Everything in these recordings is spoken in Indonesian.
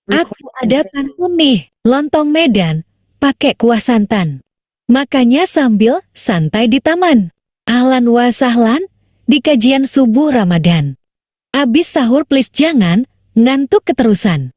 Aku ada pantun nih, lontong Medan, pakai kuah santan. Makanya sambil santai di taman. Ahlan wa sahlan, di kajian subuh Ramadan. Abis sahur please jangan, ngantuk keterusan.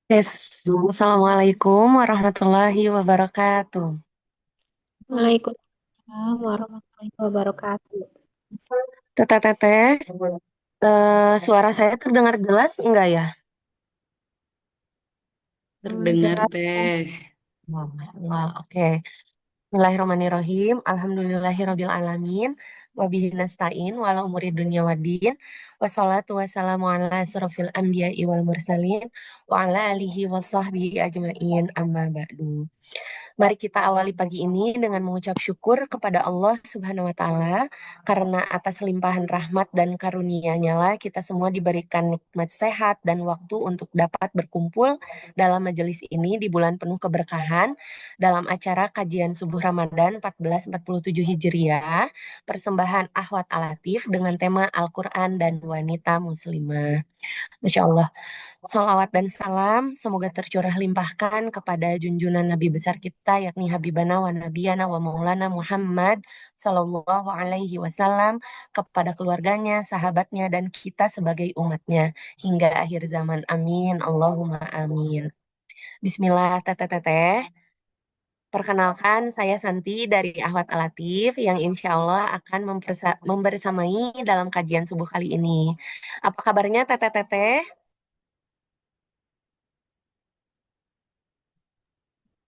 Yes. Assalamualaikum warahmatullahi wabarakatuh. Waalaikumsalam warahmatullahi wabarakatuh. Teteh teteh, suara saya terdengar jelas enggak ya? Terdengar Jelas ya. teh. Wah, oke. Bismillahirrahmanirrahim. Alhamdulillahirabbil alamin. Wabihi nasta'in wala umuri dunya waddin. Wassalatu wassalamu ala asrofil anbiya'i wal mursalin wa ala alihi wasahbihi ajmain amma ba'du. Mari kita awali pagi ini dengan mengucap syukur kepada Allah Subhanahu wa Ta'ala, karena atas limpahan rahmat dan karunia-Nya lah kita semua diberikan nikmat sehat dan waktu untuk dapat berkumpul dalam majelis ini di bulan penuh keberkahan dalam acara kajian subuh Ramadan 1447 Hijriah, persembahan Ahwat Alatif dengan tema Al-Quran dan Wanita Muslimah. Masya Allah. Salawat dan salam semoga tercurah limpahkan kepada junjungan Nabi besar kita, yakni Habibana wa Nabiyana wa Maulana Muhammad Sallallahu Alaihi Wasallam, kepada keluarganya, sahabatnya, dan kita sebagai umatnya hingga akhir zaman. Amin. Allahumma amin. Bismillah, teteh teteh. Perkenalkan, saya Santi dari Ahwat Alatif yang insya Allah akan membersamai dalam kajian subuh kali ini. Apa kabarnya teteh teteh?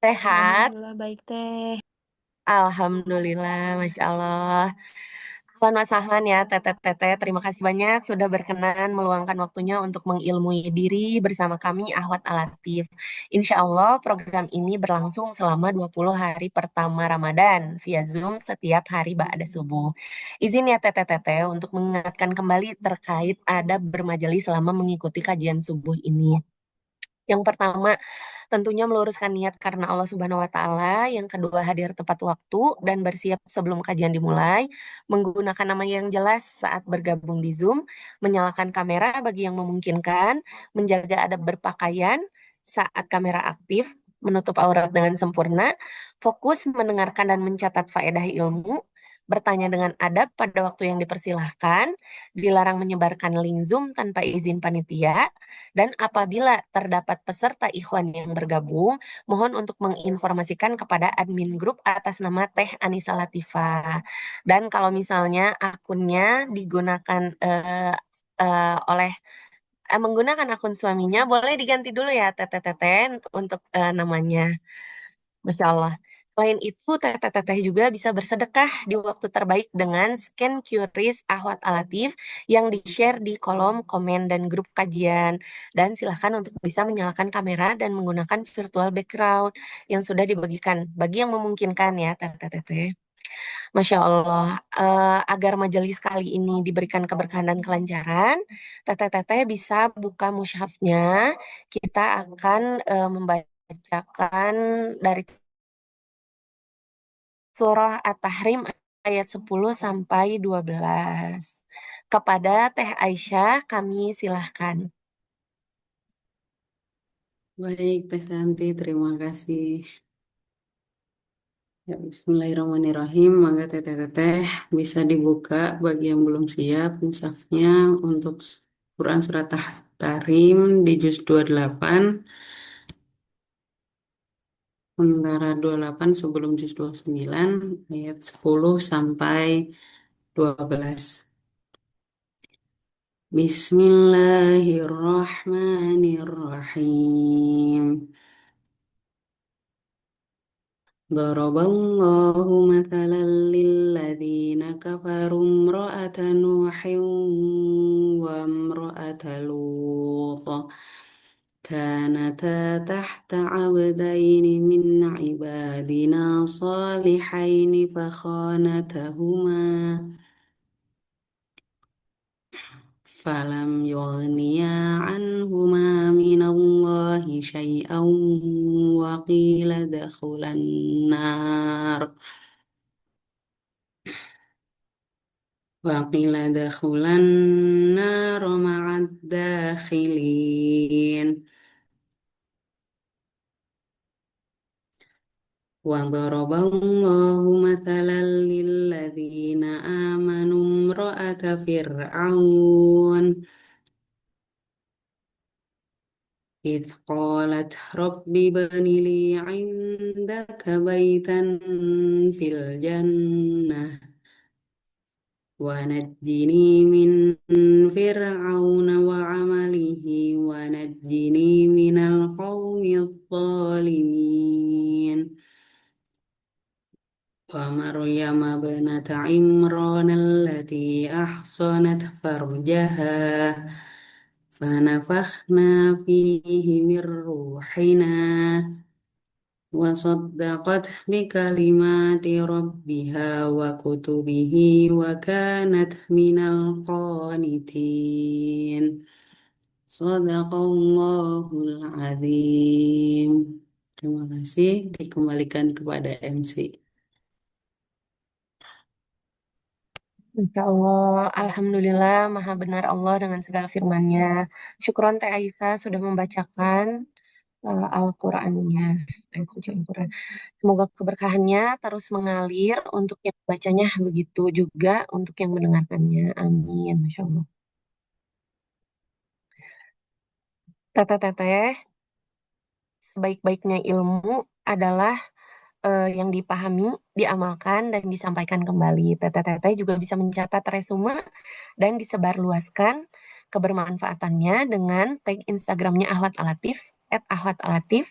Sehat? Alhamdulillah baik teh. Alhamdulillah, Masya Allah. Ahlan wa sahlan ya, teteh-teteh. Terima kasih banyak sudah berkenan meluangkan waktunya untuk mengilmui diri bersama kami, Ahwat Alatif. Insya Allah, program ini berlangsung selama 20 hari pertama Ramadan, via Zoom setiap hari ba'da subuh. Izin ya, teteh-teteh, untuk mengingatkan kembali terkait adab bermajelis selama mengikuti kajian subuh ini. Yang pertama, tentunya meluruskan niat karena Allah Subhanahu wa Ta'ala. Yang kedua, hadir tepat waktu dan bersiap sebelum kajian dimulai, menggunakan nama yang jelas saat bergabung di Zoom, menyalakan kamera bagi yang memungkinkan, menjaga adab berpakaian saat kamera aktif, menutup aurat dengan sempurna, fokus mendengarkan dan mencatat faedah ilmu, bertanya dengan adab pada waktu yang dipersilahkan, dilarang menyebarkan link Zoom tanpa izin panitia, dan apabila terdapat peserta ikhwan yang bergabung, mohon untuk menginformasikan kepada admin grup atas nama Teh Anissa Latifah. Dan kalau misalnya akunnya digunakan oleh menggunakan akun suaminya, boleh diganti dulu ya Teteh untuk namanya. Masya Allah. Selain itu, teteh-teteh juga bisa bersedekah di waktu terbaik dengan scan QRIS Ahwat Alatif yang di-share di kolom komen dan grup kajian. Dan silakan untuk bisa menyalakan kamera dan menggunakan virtual background yang sudah dibagikan bagi yang memungkinkan ya, teteh-teteh. Masya Allah, agar majelis kali ini diberikan keberkahan dan kelancaran, teteh-teteh bisa buka mushafnya. Kita akan membacakan dari surah At-Tahrim ayat 10 sampai 12. Kepada Teh Aisyah, kami silahkan. Baik, Teh Santi, terima kasih. Ya, Bismillahirrahmanirrahim. Maka teteh-teteh bisa dibuka bagi yang belum siap mushafnya untuk Quran Surat Tahrim di juz 28, sementara 28 sebelum juz 29, ayat 10 sampai 12. Bismillahirrahmanirrahim. ضرب الله مثلا للذين كفروا امرأة نوح وامرأة لوط كانتا تحت عبدين من عبادنا صالحين فخانتهما فلم يغنيا عنهما من الله شيئا وقيل ادخلا النار مع الداخلين وضرب الله مثلا للذين آمنوا امرأة فرعون إذ قالت رب ابن لي عندك بيتا في الجنة ونجني من فرعون وعمله ونجني من القوم الظالمين ومريم ابنة عمران التي أحصنت فرجها فنفخنا فيه من روحنا وصدقت بكلمات ربها وكتبه وكانت من القانتين صدق Allahul Azim. Terima kasih, dikembalikan kepada MC. Insya Allah, Alhamdulillah, Maha benar Allah dengan segala firman-Nya. Syukron Teh Aisyah sudah membacakan Al-Qur'annya, ayat suci Al-Qur'an. Semoga keberkahannya terus mengalir untuk yang bacanya, begitu juga untuk yang mendengarkannya. Amin, Masya Allah. Teteh-teteh, sebaik-baiknya ilmu adalah yang dipahami, diamalkan, dan disampaikan kembali. Teteh-teteh juga bisa mencatat resume dan disebarluaskan kebermanfaatannya dengan tag Instagramnya Ahwat Alatif, @ahwatalatif.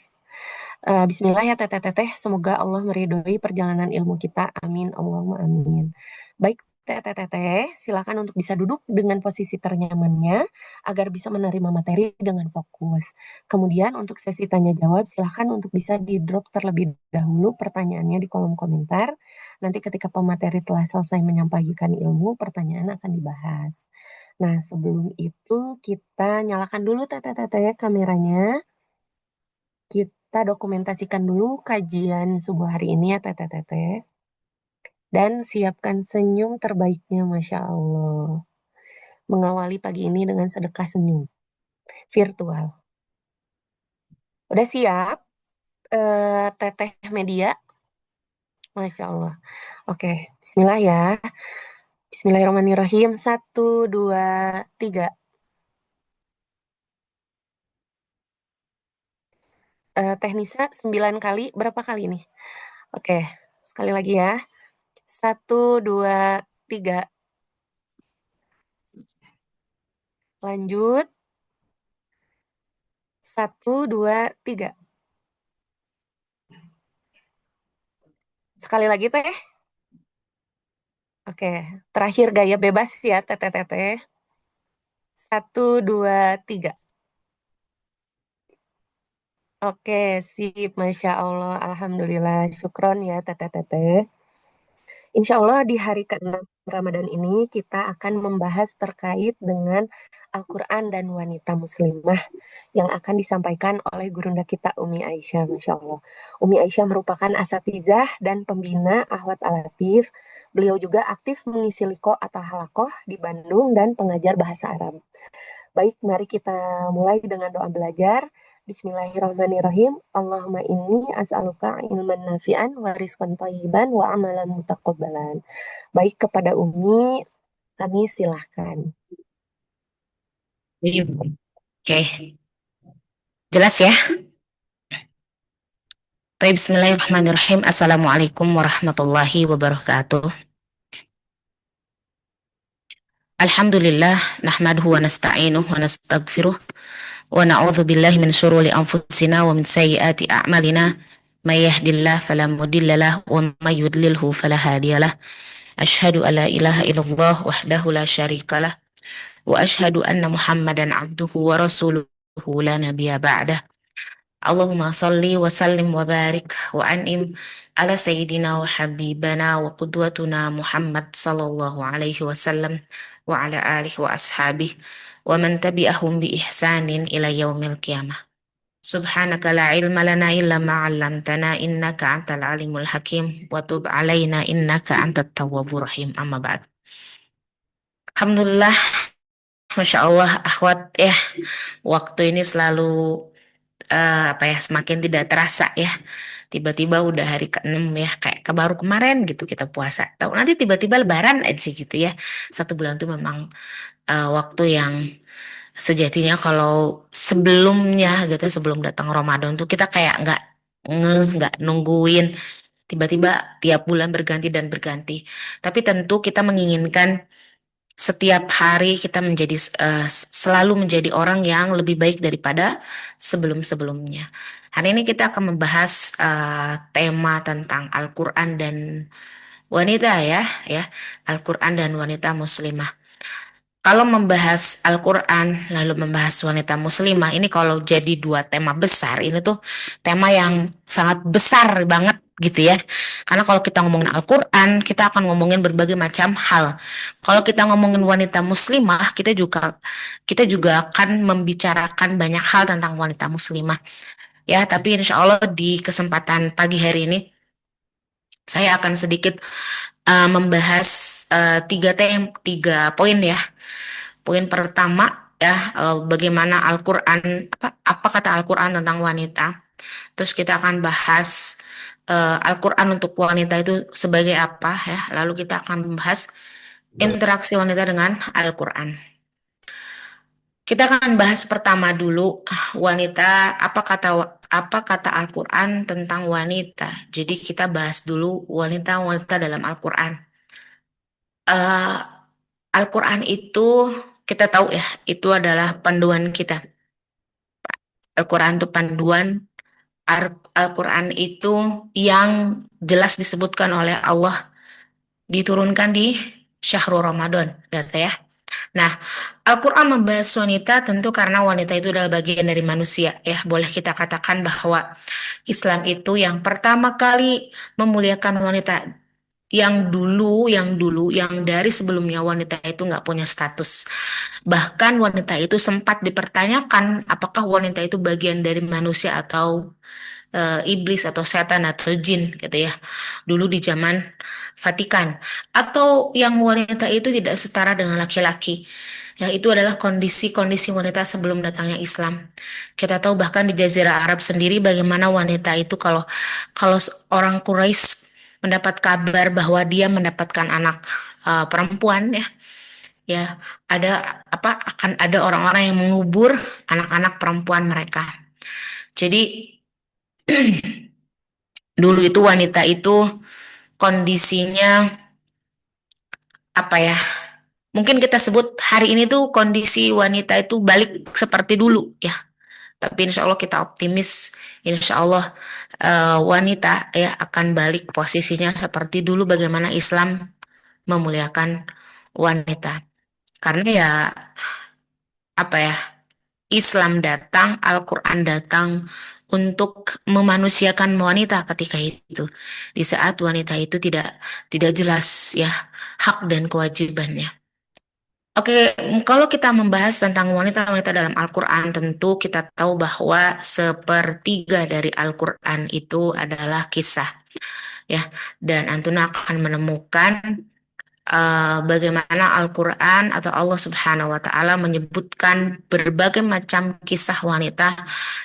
Bismillah ya teteh-teteh, semoga Allah meridhoi perjalanan ilmu kita. Amin, Allahumma amin. Baik teteh-teteh, silakan untuk bisa duduk dengan posisi ternyamannya agar bisa menerima materi dengan fokus. Kemudian untuk sesi tanya jawab, silakan untuk bisa di drop terlebih dahulu pertanyaannya di kolom komentar. Nanti ketika pemateri telah selesai menyampaikan ilmu, pertanyaan akan dibahas. Nah, sebelum itu kita nyalakan dulu teteh-teteh kameranya. Kita dokumentasikan dulu kajian subuh hari ini ya teteh-teteh. Dan siapkan senyum terbaiknya Masya Allah. Mengawali pagi ini dengan sedekah senyum virtual. Udah siap? Teteh media? Masya Allah. Oke, bismillah ya. Bismillahirrahmanirrahim. 1, 2, 3. Teh Nisa 9 kali. Berapa kali nih? Oke, sekali lagi ya. 1, 2, 3. Lanjut. 1, 2, 3. Sekali lagi teh. Oke, terakhir gaya bebas ya teteh-teteh. 1, 2, 3. Oke, sip. Masya Allah. Alhamdulillah. Syukron ya teteh-teteh. Insya Allah di hari ke-6 Ramadan ini kita akan membahas terkait dengan Al-Quran dan wanita muslimah yang akan disampaikan oleh gurunda kita Umi Aisyah, Masya Allah. Umi Aisyah merupakan asatizah dan pembina Ahwat Al-Latif. Beliau juga aktif mengisi liko atau halakoh di Bandung dan pengajar bahasa Arab. Baik, mari kita mulai dengan doa belajar. Bismillahirrahmanirrahim. Allahumma inni as'aluka ilman nafi'an wa rizqan thayyiban wa amalan mutaqabbalan. Baik, kepada Umi, kami silahkan. Oke, jelas ya? Baik, bismillahirrahmanirrahim. Assalamualaikum warahmatullahi wabarakatuh. Alhamdulillah, nahmaduhu wa nasta'inuhu wa nastaghfiruh wa na'udzu billahi min syururi anfusina wa min sayyiati a'malina. May yahdihillahu fala mudilla lahu wa may yudlilhu fala hadiyalah. Asyhadu an la ilaha illallah wahdahu la syarikalah wa asyhadu anna Muhammadan abduhu wa rasuluhu la nabiyya ba'dah. Allahumma salli wa sallim wa barik wa an'im ala sayyidina wa habibana wa qudwatuna Muhammad sallallahu alaihi wasallam wa ala alihi wa ashabihi wa man tabi'ahum bi ihsanin ila yaumil qiyamah. Subhanaka la ilma lana illa ma 'allamtana innaka antal alimul hakim wa tub alaina innaka antat tawwabur rahim. Amma ba'd. Alhamdulillah, Masya Allah, akhwat ya, waktu ini selalu semakin tidak terasa ya. Tiba-tiba udah hari ke-6 ya, kayak baru kemarin gitu kita puasa. Tahu nanti tiba-tiba lebaran aja gitu ya. 1 bulan tuh memang waktu yang sejatinya kalau sebelumnya gitu, sebelum datang Ramadan tuh kita kayak nggak nungguin. Tiba-tiba tiap bulan berganti dan berganti. Tapi tentu kita menginginkan setiap hari kita selalu menjadi orang yang lebih baik daripada sebelum-sebelumnya. Hari ini kita akan membahas tema tentang Al-Quran dan wanita ya, Al-Quran dan wanita muslimah. Kalau membahas Al-Quran lalu membahas wanita muslimah, ini kalau jadi 2 tema besar, ini tuh tema yang sangat besar banget gitu ya. Karena kalau kita ngomongin Al-Quran, kita akan ngomongin berbagai macam hal. Kalau kita ngomongin wanita muslimah, kita juga akan membicarakan banyak hal tentang wanita muslimah. Ya, tapi insya Allah di kesempatan pagi hari ini, saya akan sedikit membahas 3 poin ya. Poin pertama ya, bagaimana Al-Quran, apa kata Al-Quran tentang wanita. Terus kita akan bahas Al-Quran untuk wanita itu sebagai apa ya. Lalu kita akan membahas interaksi wanita dengan Al-Quran. Kita akan bahas pertama dulu wanita, apa kata Al-Quran tentang wanita. Jadi kita bahas dulu wanita-wanita dalam Al-Quran. Al-Quran itu kita tahu ya, itu adalah panduan kita. Al-Quran itu panduan. Al-Quran itu yang jelas disebutkan oleh Allah, diturunkan di Syahrul Ramadan, kata ya. Nah, Al-Quran membahas wanita tentu karena wanita itu adalah bagian dari manusia ya. Boleh kita katakan bahwa Islam itu yang pertama kali memuliakan wanita, yang dari sebelumnya wanita itu nggak punya status. Bahkan wanita itu sempat dipertanyakan apakah wanita itu bagian dari manusia atau iblis atau setan atau jin gitu ya. Dulu di zaman Vatikan. Atau yang wanita itu tidak setara dengan laki-laki. Ya, itu adalah kondisi-kondisi wanita sebelum datangnya Islam. Kita tahu bahkan di Jazirah Arab sendiri bagaimana wanita itu kalau orang Quraisy mendapat kabar bahwa dia mendapatkan anak perempuan ya akan ada orang-orang yang mengubur anak-anak perempuan mereka. Jadi dulu itu wanita itu kondisinya mungkin kita sebut hari ini tuh kondisi wanita itu balik seperti dulu ya. Tapi insya Allah kita optimis, insya Allah wanita ya akan balik posisinya seperti dulu bagaimana Islam memuliakan wanita. Karena ya Islam datang, Al-Quran datang untuk memanusiakan wanita ketika itu. Di saat wanita itu tidak jelas ya hak dan kewajibannya. Oke, kalau kita membahas tentang wanita-wanita dalam Al-Quran, tentu kita tahu bahwa sepertiga dari Al-Quran itu adalah kisah, ya. Dan Antuna akan menemukan bagaimana Al-Quran atau Allah Subhanahu wa Ta'ala menyebutkan berbagai macam kisah wanita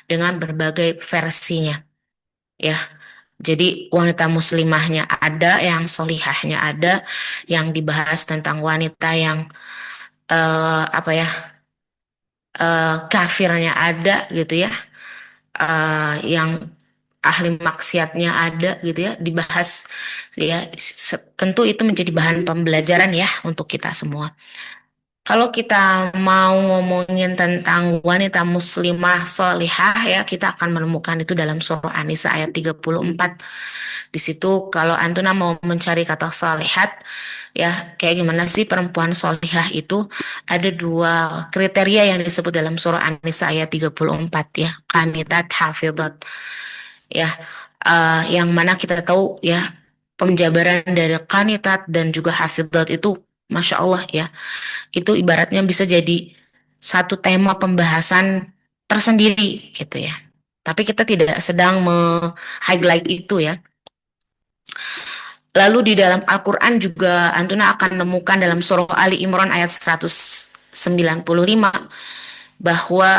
dengan berbagai versinya, ya. Jadi wanita muslimahnya ada, yang solihahnya ada, yang dibahas tentang wanita yang apa ya, kafirnya ada gitu ya, yang ahli maksiatnya ada gitu ya, dibahas ya. Tentu itu menjadi bahan pembelajaran ya untuk kita semua. Kalau kita mau ngomongin tentang wanita muslimah solihah ya, kita akan menemukan itu dalam surah An-Nisa ayat 34. Di situ kalau Antuna mau mencari kata solihat, ya kayak gimana sih perempuan solihah itu, ada dua kriteria yang disebut dalam surah An-Nisa ayat 34 ya, qanitat, hafidhat. Ya, yang mana kita tahu ya penjabaran dari qanitat dan juga hafidhat itu, Masya Allah ya, itu ibaratnya bisa jadi satu tema pembahasan tersendiri gitu ya. Tapi kita tidak sedang highlight itu ya. Lalu di dalam Al-Quran juga Antuna akan menemukan dalam surah Ali Imran ayat 195 bahwa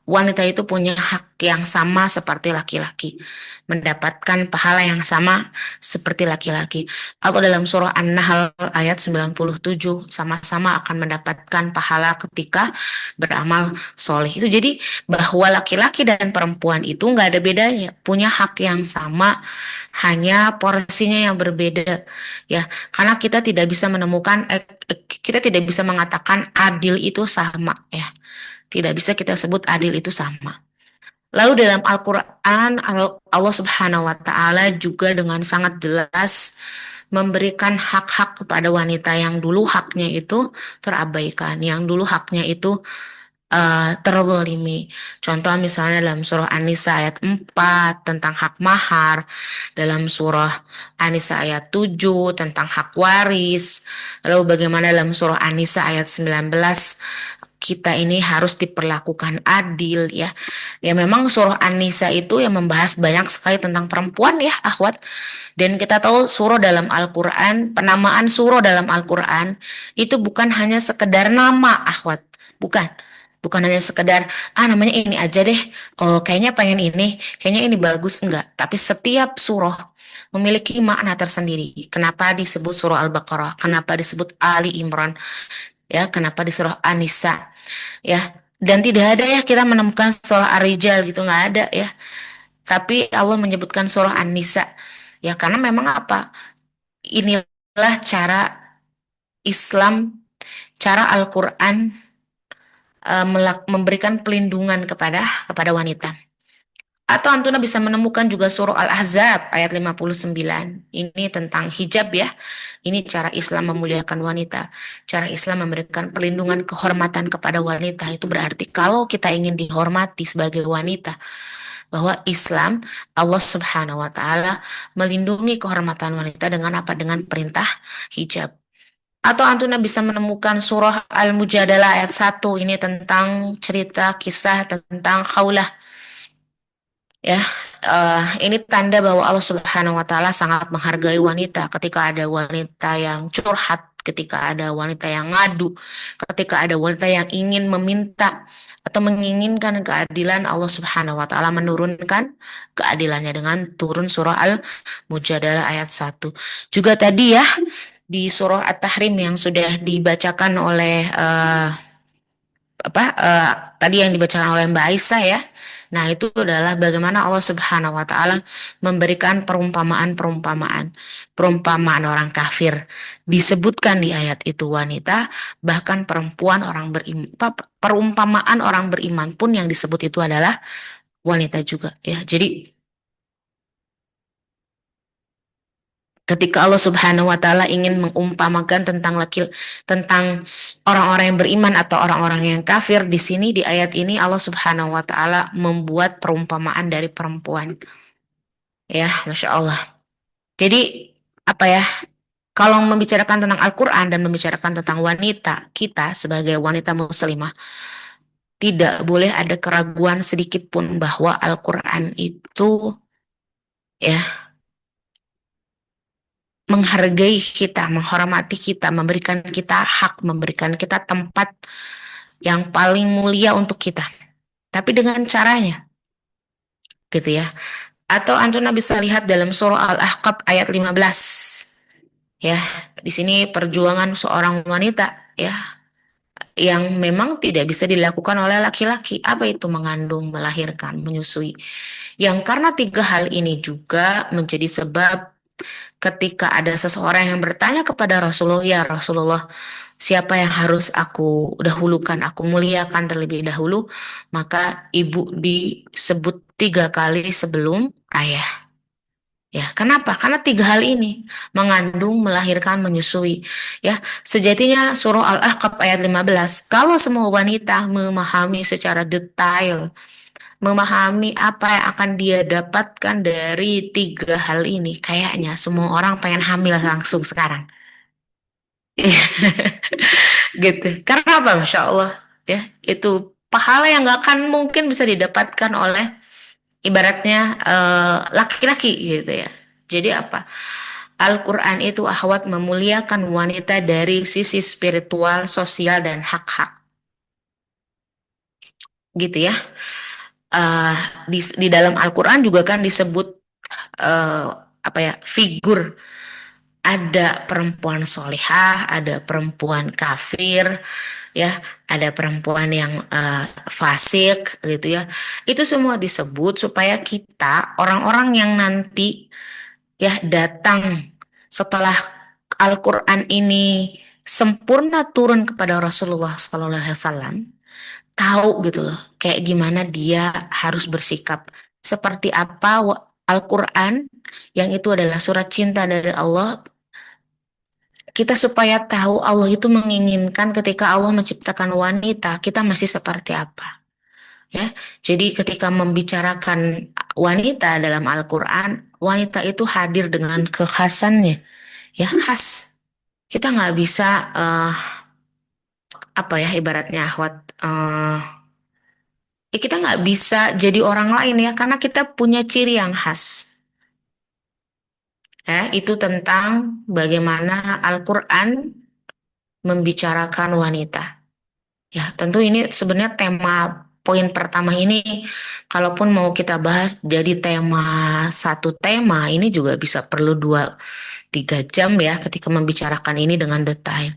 wanita itu punya hak yang sama seperti laki-laki, mendapatkan pahala yang sama seperti laki-laki. Atau dalam surah An-Nahl ayat 97, sama-sama akan mendapatkan pahala ketika beramal soleh. Itu jadi bahwa laki-laki dan perempuan itu nggak ada bedanya, punya hak yang sama, hanya porsinya yang berbeda ya. Karena kita tidak bisa menemukan, kita tidak bisa mengatakan adil itu sama ya. Tidak bisa kita sebut adil itu sama. Lalu dalam Al-Quran, Allah Subhanahu wa Ta'ala juga dengan sangat jelas memberikan hak-hak kepada wanita yang dulu haknya itu terabaikan, yang dulu haknya itu terzalimi. Contoh misalnya dalam surah An-Nisa ayat 4 tentang hak mahar, dalam surah An-Nisa ayat 7 tentang hak waris. Lalu bagaimana dalam surah An-Nisa ayat 19 kita ini harus diperlakukan adil ya. Ya memang surah An-Nisa itu yang membahas banyak sekali tentang perempuan ya akhwat. Dan kita tahu surah dalam Al-Quran, penamaan surah dalam Al-Quran itu bukan hanya sekedar nama akhwat. Bukan hanya sekedar namanya ini aja deh. Oh kayaknya pengen ini, kayaknya ini bagus, enggak. Tapi setiap surah memiliki makna tersendiri. Kenapa disebut surah Al-Baqarah? Kenapa disebut Ali Imran? Ya, kenapa di surah An-Nisa? Ya, dan tidak ada ya kita menemukan surah Ar-Rijal gitu, nggak ada ya. Tapi Allah menyebutkan surah An-Nisa. Ya, karena memang apa? Inilah cara Islam, cara Al-Quran memberikan pelindungan kepada wanita. Atau Antuna bisa menemukan juga surah Al-Ahzab ayat 59. Ini tentang hijab ya. Ini cara Islam memuliakan wanita. Cara Islam memberikan perlindungan kehormatan kepada wanita. Itu berarti kalau kita ingin dihormati sebagai wanita, bahwa Islam, Allah Subhanahu wa Ta'ala melindungi kehormatan wanita dengan apa? Dengan perintah hijab. Atau Antuna bisa menemukan surah Al-Mujadalah ayat 1. Ini tentang cerita kisah tentang Khawlah. Ya, ini tanda bahwa Allah Subhanahu wa Ta'ala sangat menghargai wanita. Ketika ada wanita yang curhat, ketika ada wanita yang ngadu, ketika ada wanita yang ingin meminta atau menginginkan keadilan, Allah Subhanahu wa Ta'ala menurunkan keadilannya dengan turun surah Al-Mujadalah ayat 1. Juga tadi ya di surah At-Tahrim yang sudah dibacakan oleh tadi yang dibacakan oleh Mbak Aisyah ya. Nah, itu adalah bagaimana Allah Subhanahu wa Ta'ala memberikan perumpamaan orang kafir. Disebutkan di ayat itu wanita, bahkan perempuan orang beriman, perumpamaan orang beriman pun yang disebut itu adalah wanita juga ya. Jadi Ketika Allah Subhanahu wa taala ingin mengumpamakan tentang orang-orang yang beriman atau orang-orang yang kafir, di sini di ayat ini Allah Subhanahu wa taala membuat perumpamaan dari perempuan. Ya, Masya Allah. Jadi apa ya? Kalau membicarakan tentang Al-Quran dan membicarakan tentang wanita, kita sebagai wanita muslimah tidak boleh ada keraguan sedikit pun bahwa Al-Quran itu ya menghargai kita, menghormati kita, memberikan kita hak, memberikan kita tempat yang paling mulia untuk kita. Tapi dengan caranya, gitu ya. Atau Antuna bisa lihat dalam surah Al-Ahqaf ayat 15. Ya, di sini perjuangan seorang wanita ya yang memang tidak bisa dilakukan oleh laki-laki. Apa itu mengandung, melahirkan, menyusui. Yang karena 3 hal ini juga menjadi sebab ketika ada seseorang yang bertanya kepada Rasulullah, ya Rasulullah, siapa yang harus aku dahulukan, aku muliakan terlebih dahulu, maka ibu disebut 3 kali sebelum ayah. Ya, kenapa? Karena 3 hal ini mengandung, melahirkan, menyusui. Ya, sejatinya surah Al-Ahqaf ayat 15, kalau semua wanita memahami secara detail, memahami apa yang akan dia dapatkan dari 3 hal ini, kayaknya semua orang pengen hamil langsung sekarang. Gitu. Karena apa? Masya Allah. Ya, itu pahala yang gak akan mungkin bisa didapatkan oleh ibaratnya laki-laki gitu ya. Jadi apa? Al-Quran itu akhwat memuliakan wanita dari sisi spiritual, sosial, dan hak-hak. Gitu ya. Eh, di dalam Al-Quran juga kan disebut apa ya, figur. Ada perempuan solihah, ada perempuan kafir, ya, ada perempuan yang fasik, gitu ya. Itu semua disebut supaya kita, orang-orang yang nanti ya datang setelah Al-Quran ini sempurna turun kepada Rasulullah SAW, tahu gitu loh, kayak gimana dia harus bersikap, seperti apa Al-Quran yang itu adalah surat cinta dari Allah. Kita supaya tahu Allah itu menginginkan ketika Allah menciptakan wanita, kita masih seperti apa. Ya, jadi ketika membicarakan wanita dalam Al-Quran, wanita itu hadir dengan kekhasannya, ya khas. Kita nggak bisa apa ya ibaratnya, ya kita nggak bisa jadi orang lain ya, karena kita punya ciri yang khas. Ya, itu tentang bagaimana Al-Quran membicarakan wanita. Ya, tentu ini sebenarnya tema poin pertama ini, kalaupun mau kita bahas jadi satu tema, ini juga bisa perlu 2-3 jam ya ketika membicarakan ini dengan detail.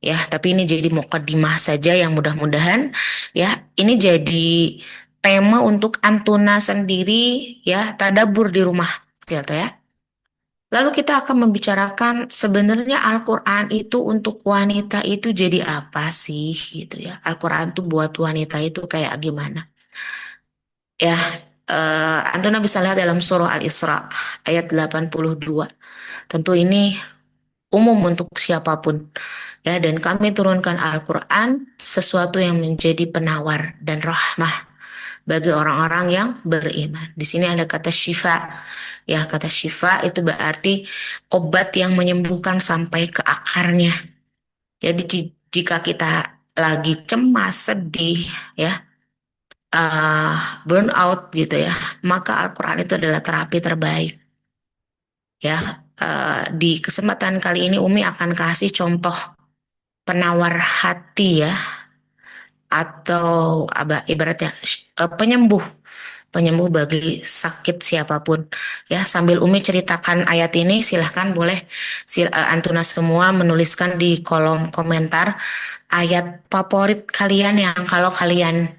Ya, tapi ini jadi mukadimah saja yang mudah-mudahan ya ini jadi tema untuk Antuna sendiri ya, tadabur di rumah gitu ya. Lalu kita akan membicarakan sebenarnya Al-Quran itu untuk wanita itu jadi apa sih gitu ya. Al-Quran itu buat wanita itu kayak gimana. Ya, Antuna bisa lihat dalam surah Al-Isra ayat 82. Tentu ini umum untuk siapapun. Ya, dan kami turunkan Al-Quran sesuatu yang menjadi penawar dan rahmah bagi orang-orang yang beriman. Di sini ada kata syifa. Ya, kata syifa itu berarti obat yang menyembuhkan sampai ke akarnya. Jadi jika kita lagi cemas, sedih, ya, burnout gitu ya, maka Al-Quran itu adalah terapi terbaik. Ya, di kesempatan kali ini Umi akan kasih contoh penawar hati ya, atau ibaratnya penyembuh bagi sakit siapapun ya. Sambil Umi ceritakan ayat ini, silahkan boleh Antuna semua menuliskan di kolom komentar ayat favorit kalian yang kalau kalian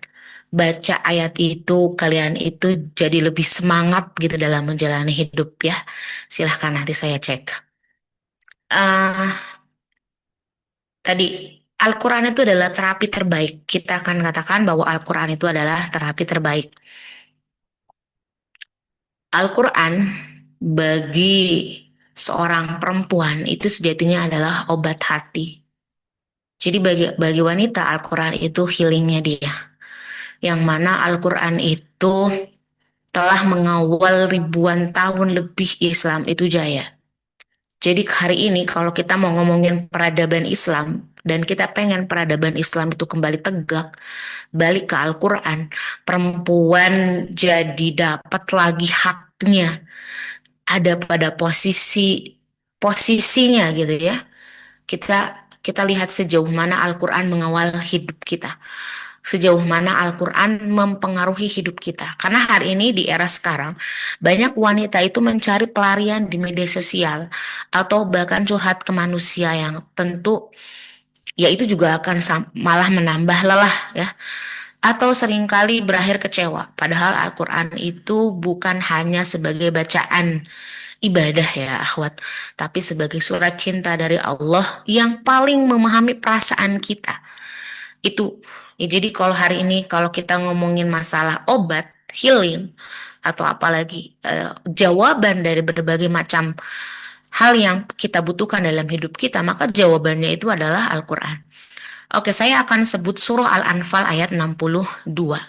baca ayat itu kalian itu jadi lebih semangat gitu dalam menjalani hidup ya. Silahkan nanti saya cek. Tadi Al-Quran itu adalah terapi terbaik. Kita akan katakan bahwa Al-Quran itu adalah terapi terbaik. Al-Quran bagi seorang perempuan itu sejatinya adalah obat hati. Jadi bagi wanita Al-Quran itu healingnya dia. Yang mana Al-Quran itu telah mengawal ribuan tahun lebih Islam itu jaya. Jadi hari ini kalau kita mau ngomongin peradaban Islam dan kita pengen peradaban Islam itu kembali tegak, balik ke Al-Quran, perempuan jadi dapat lagi haknya ada pada posisinya gitu ya. Kita lihat sejauh mana Al-Quran mengawal hidup kita. Sejauh mana Al-Quran mempengaruhi hidup kita. Karena hari ini di era sekarang, banyak wanita itu mencari pelarian di media sosial atau bahkan curhat ke manusia yang tentu ya itu juga akan malah menambah lelah ya. Atau seringkali berakhir kecewa. Padahal Al-Quran itu bukan hanya sebagai bacaan ibadah ya akhwat, tapi sebagai surat cinta dari Allah yang paling memahami perasaan kita. Itu ya, jadi kalau hari ini kalau kita ngomongin masalah obat, healing, atau apalagi jawaban dari berbagai macam hal yang kita butuhkan dalam hidup kita, maka jawabannya itu adalah Al-Quran. Oke, saya akan sebut surah Al-Anfal ayat 62.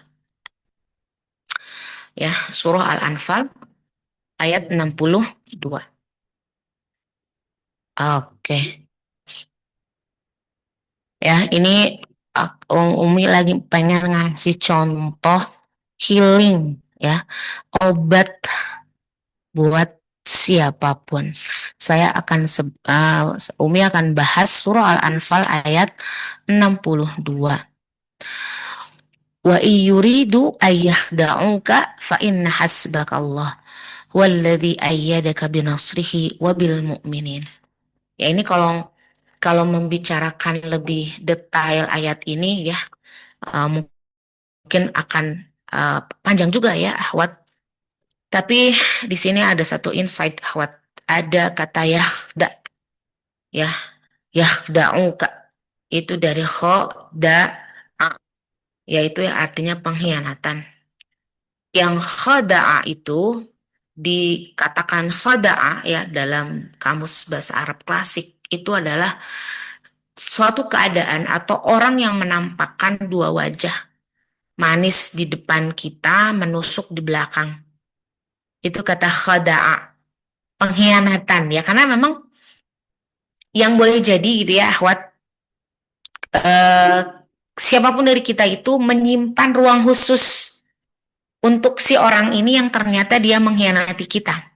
Ya, surah Al-Anfal ayat 62. Oke. Ya, ini Umi lagi pengen ngasih contoh healing ya, obat buat siapapun. Umi akan bahas surah Al-Anfal ayat 62. Wa iyuridu ayyakhda'uka fa inna hasbakallah walladzi ayyadaka binasrihi wa bil mu'minin. Ya, ini kalau membicarakan lebih detail ayat ini ya, mungkin akan panjang juga ya akhwat. Tapi di sini ada satu insight akhwat. Ada kata yakhda. Ya, yakhda'uka. Itu dari khoda'a. Yaitu yang artinya pengkhianatan. Yang khoda'a itu dikatakan khoda'a ya dalam kamus bahasa Arab klasik. Itu adalah suatu keadaan atau orang yang menampakkan dua wajah. Manis di depan kita, menusuk di belakang. Itu kata khoda'a, pengkhianatan ya, karena memang yang boleh jadi gitu ya akhwat, siapapun dari kita itu menyimpan ruang khusus untuk si orang ini yang ternyata dia mengkhianati kita.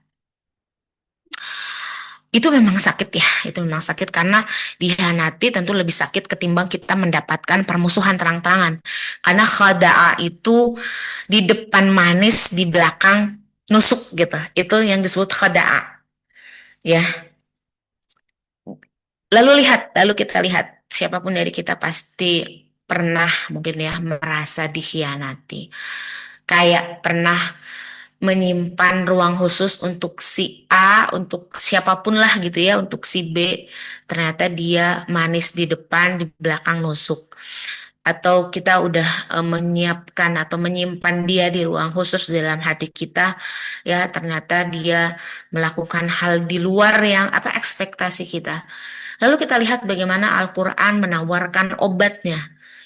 Itu memang sakit ya, itu memang sakit karena dikhianati tentu lebih sakit ketimbang kita mendapatkan permusuhan terang-terangan. Karena khada'a itu di depan manis, di belakang nusuk gitu. Itu yang disebut khada'a. Ya. Lalu kita lihat siapapun dari kita pasti pernah mungkin ya merasa dikhianati. Kayak pernah menyimpan ruang khusus untuk si A, untuk siapapun lah gitu ya, untuk si B. Ternyata dia manis di depan, di belakang nusuk. Atau kita udah menyiapkan atau menyimpan dia di ruang khusus dalam hati kita, ya ternyata dia melakukan hal di luar yang ekspektasi kita. Lalu kita lihat bagaimana Al-Quran menawarkan obatnya.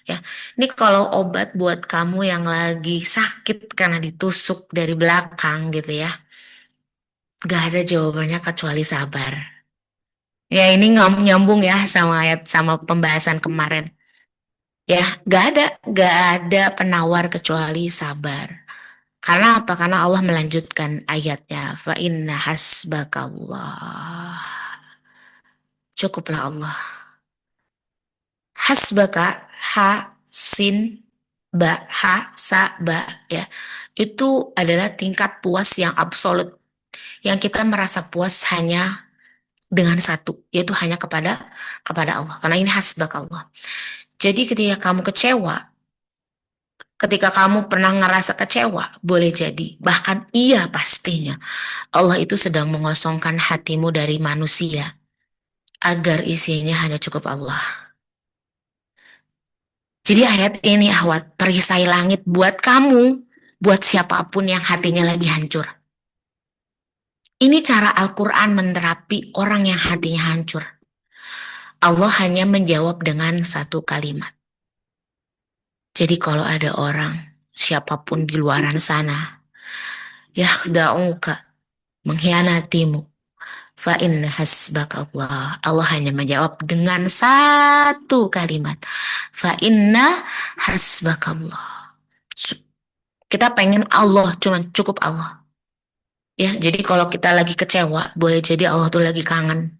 Ya, ini kalau obat buat kamu yang lagi sakit karena ditusuk dari belakang gitu ya, gak ada jawabannya kecuali sabar. Ya, ini nyambung ya sama pembahasan kemarin. Ya, gak ada penawar kecuali sabar. Karena apa? Karena Allah melanjutkan ayatnya. Fa inna hasbakallah. Cukuplah Allah. Hasbaka, ha, sin, ba, ha, sa, ba, ya. Itu adalah tingkat puas yang absolut. Yang kita merasa puas hanya dengan satu, yaitu hanya kepada Allah. Karena ini hasbak Allah. Jadi ketika kamu kecewa, ketika kamu pernah ngerasa kecewa, boleh jadi, bahkan iya pastinya, Allah itu sedang mengosongkan hatimu dari manusia, agar isinya hanya cukup Allah. Jadi ayat ini akhwat, perisai langit buat kamu, buat siapapun yang hatinya lagi hancur. Ini cara Al-Quran menerapi orang yang hatinya hancur. Allah hanya menjawab dengan satu kalimat. Jadi kalau ada orang, siapapun di luaran sana, yakhda'uka, mengkhianatimu, fa inna hasbaka Allah. Allah hanya menjawab dengan satu kalimat. Fa inna hasbaka Allah. Kita pengen Allah, cuman cukup Allah. Ya, jadi kalau kita lagi kecewa, boleh jadi Allah tuh lagi kangen.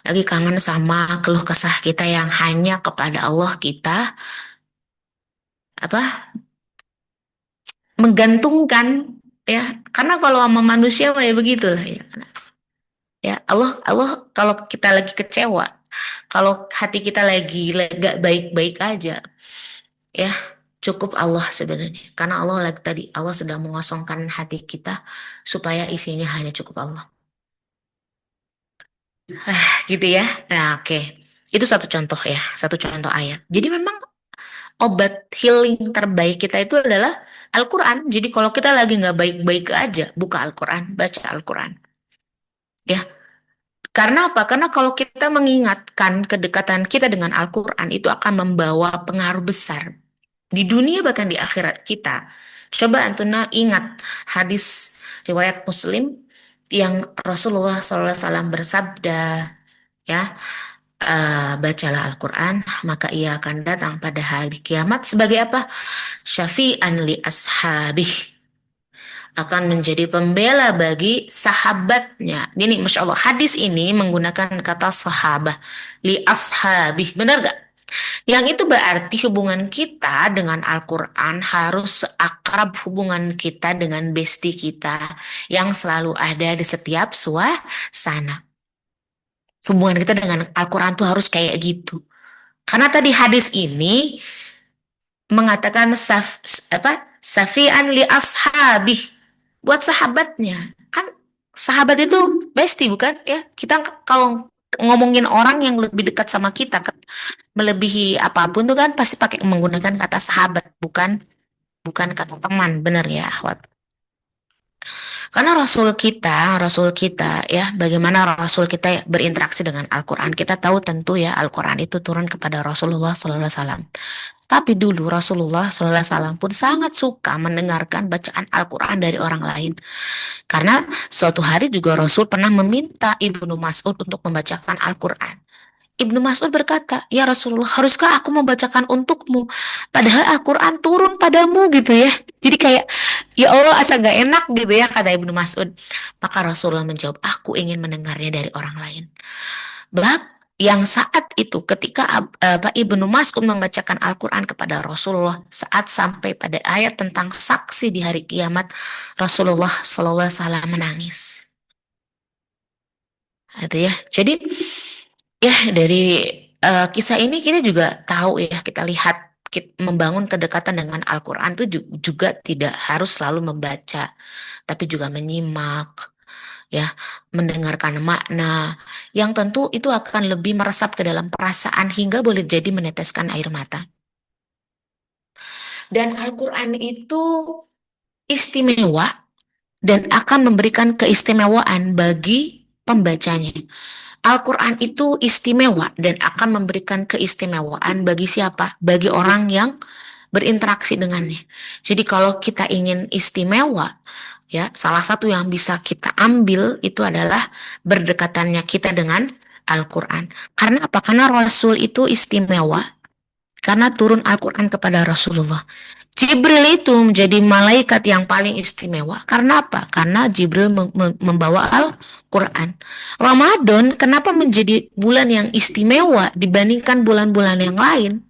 Lagi kangen sama keluh kesah kita yang hanya kepada Allah kita menggantungkan, ya. Karena kalau sama manusia ya begitulah ya. Ya, Allah kalau kita lagi kecewa, kalau hati kita lagi gak baik-baik aja, ya cukup Allah sebenarnya. Karena Allah sedang mengosongkan hati kita supaya isinya hanya cukup Allah. Gitu ya. Nah, oke. Itu satu contoh ya, satu contoh ayat. Jadi memang obat healing terbaik kita itu adalah Al-Quran. Jadi kalau kita lagi nggak baik-baik aja, buka Al-Quran, baca Al-Quran. Ya, karena apa? Karena kalau kita mengingatkan kedekatan kita dengan Al-Quran, itu akan membawa pengaruh besar di dunia bahkan di akhirat kita. Coba Antuna ingat hadis riwayat Muslim yang Rasulullah SAW bersabda, ya, bacalah Al-Quran, maka ia akan datang pada hari kiamat sebagai apa? Syafi'an li ashabih, akan menjadi pembela bagi sahabatnya. Ini Masya Allah, hadis ini menggunakan kata sahabah, li ashabih, benar gak? Yang itu berarti hubungan kita dengan Al-Quran harus seakrab hubungan kita dengan bestie kita yang selalu ada di setiap suasana. Hubungan kita dengan Al-Quran tuh harus kayak gitu. Karena tadi hadis ini mengatakan safi'an li ashabih, buat sahabatnya. Kan sahabat itu bestie bukan ya? Kita kalau ngomongin orang yang lebih dekat sama kita, melebihi apapun tuh kan pasti pakai menggunakan kata sahabat, bukan kata teman, benar ya, akhwat. Karena Rasul kita ya, bagaimana Rasul kita berinteraksi dengan Al-Quran. Kita tahu tentu ya, Al-Quran itu turun kepada Rasulullah SAW. Tapi dulu Rasulullah SAW pun sangat suka mendengarkan bacaan Al-Quran dari orang lain. Karena suatu hari juga Rasul pernah meminta Ibnu Mas'ud untuk membacakan Al-Quran. Ibnu Mas'ud berkata, ya Rasulullah, haruskah aku membacakan untukmu? Padahal Al-Quran turun padamu gitu ya. Jadi kayak, ya Allah asa gak enak gitu ya, kata Ibnu Mas'ud. Maka Rasulullah menjawab, aku ingin mendengarnya dari orang lain. Yang saat itu ketika Ibnu Mas'ud membacakan Al-Quran kepada Rasulullah, saat sampai pada ayat tentang saksi di hari kiamat, Rasulullah SAW menangis. Itu ya. Jadi ya dari kisah ini kita juga tahu ya, kita lihat membangun kedekatan dengan Al-Quran itu juga tidak harus selalu membaca, tapi juga menyimak, ya, mendengarkan makna yang tentu itu akan lebih meresap ke dalam perasaan hingga boleh jadi meneteskan air mata. Dan Al-Quran itu istimewa dan akan memberikan keistimewaan bagi pembacanya. Al-Quran itu istimewa dan akan memberikan keistimewaan bagi siapa? Bagi orang yang berinteraksi dengannya. Jadi kalau kita ingin istimewa, ya, salah satu yang bisa kita ambil itu adalah berdekatannya kita dengan Al-Quran. Karena apa? Karena Rasul itu istimewa karena turun Al-Quran kepada Rasulullah. Jibril itu menjadi malaikat yang paling istimewa. Karena apa? Karena Jibril membawa Al-Quran. Ramadan kenapa menjadi bulan yang istimewa dibandingkan bulan-bulan yang lain?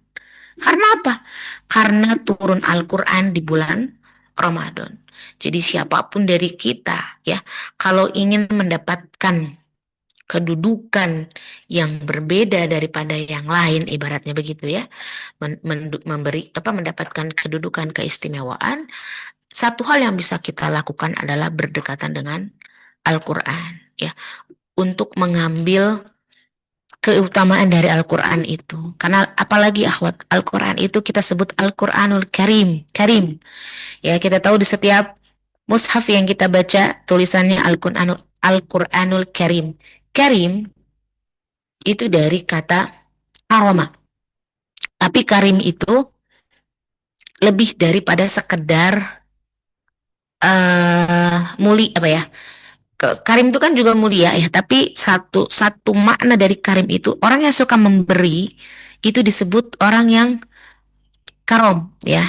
Karena apa? Karena turun Al-Quran di bulan Ramadan. Jadi siapapun dari kita ya, kalau ingin mendapatkan kedudukan yang berbeda daripada yang lain, ibaratnya begitu ya, mendapatkan kedudukan keistimewaan, satu hal yang bisa kita lakukan adalah berdekatan dengan Al-Quran ya, untuk mengambil keutamaan dari Al-Quran itu. Karena apalagi akhwat, Al-Quran itu kita sebut Al-Quranul Karim, Karim ya. Kita tahu di setiap Mushaf yang kita baca tulisannya Al-Qur'anul Karim. Karim itu dari kata karomah. Tapi karim itu lebih daripada sekedar apa ya? Karim itu kan juga mulia ya, tapi satu makna dari karim itu orang yang suka memberi itu disebut orang yang karom ya.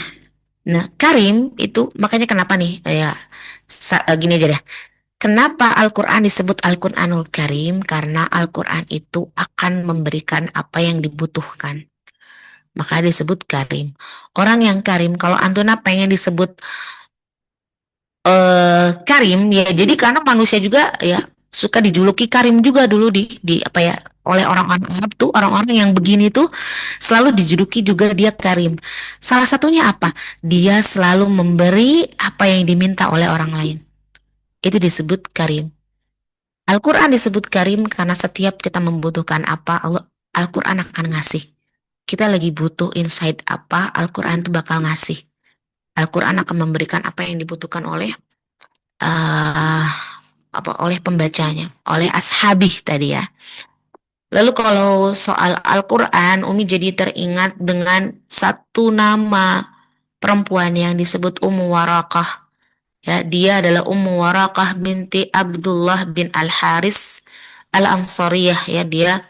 Nah, karim itu makanya kenapa nih ya gini aja deh. Kenapa Al-Quran disebut Al-Quranul Karim? Karena Al-Quran itu akan memberikan apa yang dibutuhkan. Maka disebut karim. Orang yang karim, kalau Antuna pengen disebut karim, ya jadi karena manusia juga ya suka dijuluki karim juga dulu di apa ya oleh orang-orang Arab tuh, orang-orang yang begini tuh selalu dijuluki juga dia karim. Salah satunya apa? Dia selalu memberi apa yang diminta oleh orang lain. Itu disebut karim. Al-Quran disebut karim karena setiap kita membutuhkan apa, Al-Quran akan ngasih. Kita lagi butuh insight apa, Al-Quran itu bakal ngasih. Al-Quran akan memberikan apa yang dibutuhkan oleh oleh pembacanya, oleh ashabih tadi ya. Lalu kalau soal Al-Quran, Umi jadi teringat dengan satu nama perempuan yang disebut Ummu Waraqah. Ya, dia adalah Ummu Waraqah binti Abdullah bin Al-Haris Al-Ansariyah ya, dia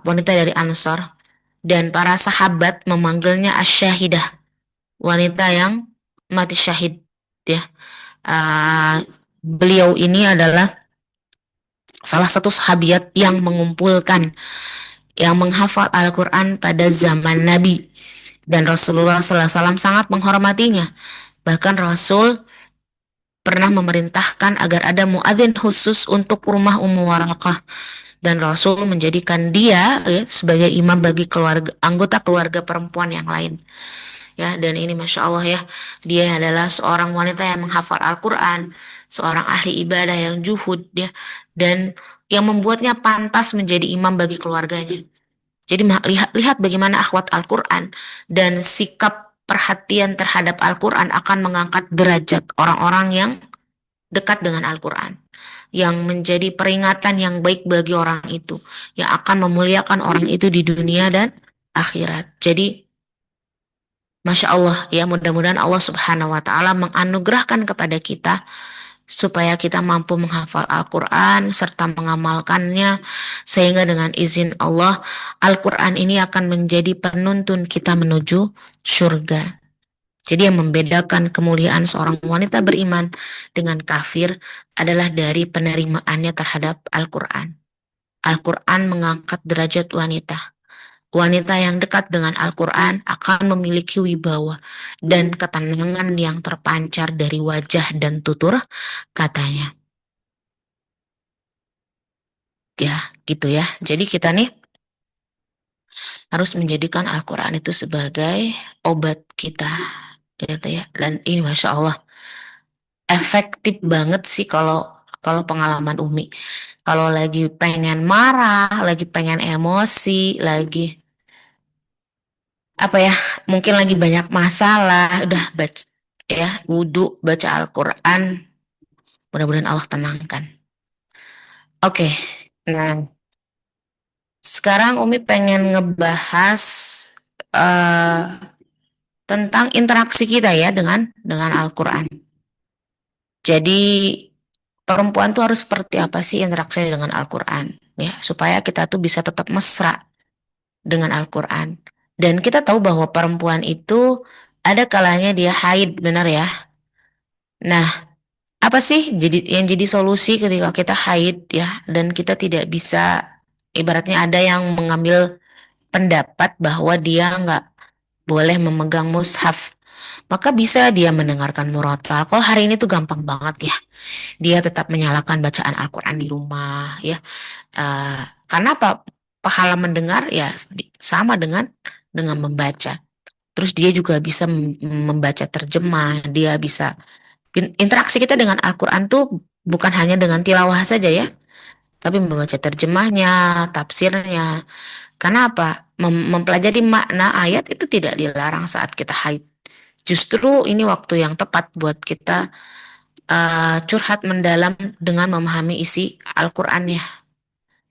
wanita dari Ansor, dan para sahabat memanggilnya Asy-Syahidah, wanita yang mati syahid ya. Beliau ini adalah salah satu sahabiat yang mengumpulkan, yang menghafal Al-Quran pada zaman Nabi, dan Rasulullah SAW sangat menghormatinya. Bahkan Rasul pernah memerintahkan agar ada muadzin khusus untuk rumah Ummu Waraqah, dan Rasul menjadikan dia ya, sebagai imam bagi anggota keluarga perempuan yang lain ya. Dan ini Masya Allah ya, dia adalah seorang wanita yang menghafal Al-Quran, seorang ahli ibadah yang juhud ya, dan yang membuatnya pantas menjadi imam bagi keluarganya. Jadi lihat bagaimana akhwat Al-Quran dan sikap perhatian terhadap Al-Quran akan mengangkat derajat orang-orang yang dekat dengan Al-Quran, yang menjadi peringatan yang baik bagi orang itu, yang akan memuliakan orang itu di dunia dan akhirat. Jadi Masya Allah ya, mudah-mudahan Allah Subhanahu wa Ta'ala menganugerahkan kepada kita supaya kita mampu menghafal Al-Quran serta mengamalkannya, sehingga dengan izin Allah Al-Quran ini akan menjadi penuntun kita menuju surga. Jadi yang membedakan kemuliaan seorang wanita beriman dengan kafir adalah dari penerimaannya terhadap Al-Quran. Al-Quran mengangkat derajat wanita. Wanita yang dekat dengan Al-Quran akan memiliki wibawa dan ketenangan yang terpancar dari wajah dan tutur katanya. Ya, gitu ya. Jadi kita nih harus menjadikan Al-Quran itu sebagai obat kita. Gitu ya. Dan ini Masya Allah efektif banget sih kalau pengalaman Umi. Kalau lagi pengen marah, lagi pengen emosi, lagi apa ya, mungkin lagi banyak masalah, udah baca ya, wudhu, baca Al-Quran, mudah-mudahan Allah tenangkan. Oke, nah sekarang Umi pengen ngebahas tentang interaksi kita ya dengan Al-Quran. Jadi perempuan tuh harus seperti apa sih interaksi dengan Al-Quran ya, supaya kita tuh bisa tetap mesra dengan Al-Quran. Dan kita tahu bahwa perempuan itu ada kalanya dia haid, benar ya. Nah, apa sih yang jadi solusi ketika kita haid ya, dan kita tidak bisa, ibaratnya ada yang mengambil pendapat bahwa dia nggak boleh memegang mushaf, maka bisa dia mendengarkan murotal. Kalau hari ini tuh gampang banget ya, dia tetap menyalakan bacaan Al-Quran di rumah ya. Karena apa? Pahala mendengar ya sama dengan membaca. Terus dia juga bisa membaca terjemah, dia bisa interaksi kita dengan Al-Quran tuh bukan hanya dengan tilawah saja ya, tapi membaca terjemahnya, tafsirnya. Karena apa? Mempelajari makna ayat itu tidak dilarang saat kita haid. justru ini waktu yang tepat buat kita curhat mendalam dengan memahami isi Al-Qur'annya.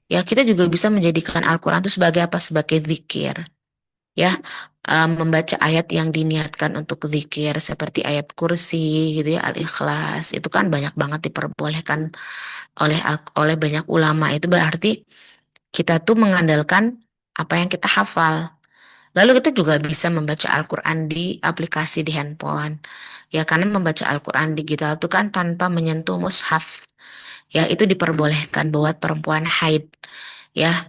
Ya, kita juga bisa menjadikan Al-Qur'an itu sebagai apa? Sebagai zikir. Ya, membaca ayat yang diniatkan untuk zikir seperti ayat kursi gitu ya, Al-Ikhlas. Itu kan banyak banget diperbolehkan oleh banyak ulama. Itu berarti kita tuh mengandalkan apa yang kita hafal. Lalu kita juga bisa membaca Al-Quran di aplikasi di handphone. Ya, karena membaca Al-Quran digital itu kan tanpa menyentuh mushaf. Ya, itu diperbolehkan buat perempuan haid. Ya,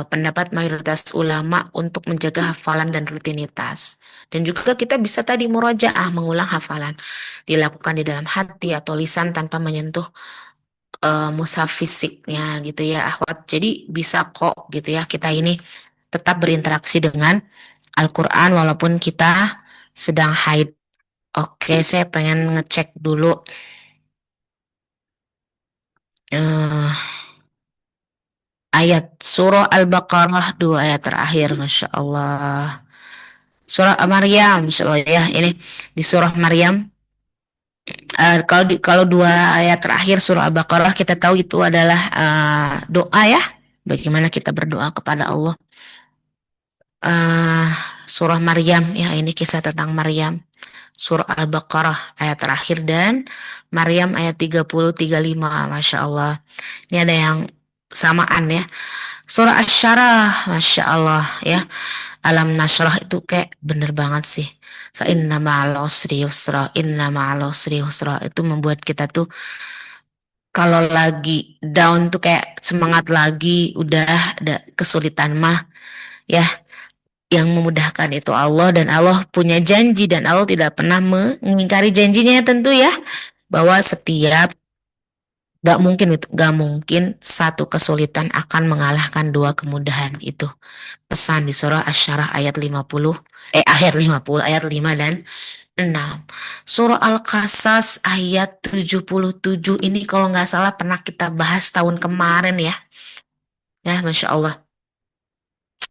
pendapat mayoritas ulama untuk menjaga hafalan dan rutinitas. Dan juga kita bisa tadi murojaah, mengulang hafalan. Dilakukan di dalam hati atau lisan tanpa menyentuh mushaf fisiknya gitu ya, akhwat. Jadi bisa kok gitu ya kita ini tetap berinteraksi dengan Al-Quran walaupun kita sedang haid. Oke, saya pengen ngecek dulu eh, ayat surah Al-Baqarah 2 ayat terakhir, Masya Allah. Surah Maryam, Masya Allah ya, ini di surah Maryam. Kalau 2 ayat terakhir surah Al-Baqarah kita tahu itu adalah doa ya, bagaimana kita berdoa kepada Allah. eh Surah Maryam ya, ini kisah tentang Maryam. Surah Al-Baqarah ayat terakhir dan Maryam ayat 30-35. Masya Allah. Ini ada yang samaan ya. Surah Asy-Syarah, Masya Allah ya. Alam Nasrah itu kayak bener banget sih. Fa inna ma'al usri yusra, inna ma'al usri yusra. Itu membuat kita tuh kalau lagi down tuh kayak semangat lagi, udah ada kesulitan mah ya, yang memudahkan itu Allah, dan Allah punya janji dan Allah tidak pernah mengingkari janjinya tentu ya, bahwa setiap gak mungkin satu kesulitan akan mengalahkan 2 kemudahan. Itu pesan di surah Asy-Syarah ayat 50 ayat 5 dan 6. Surah Al-Qasas ayat 77 ini kalau nggak salah pernah kita bahas tahun kemarin ya. Ya, Masya Allah.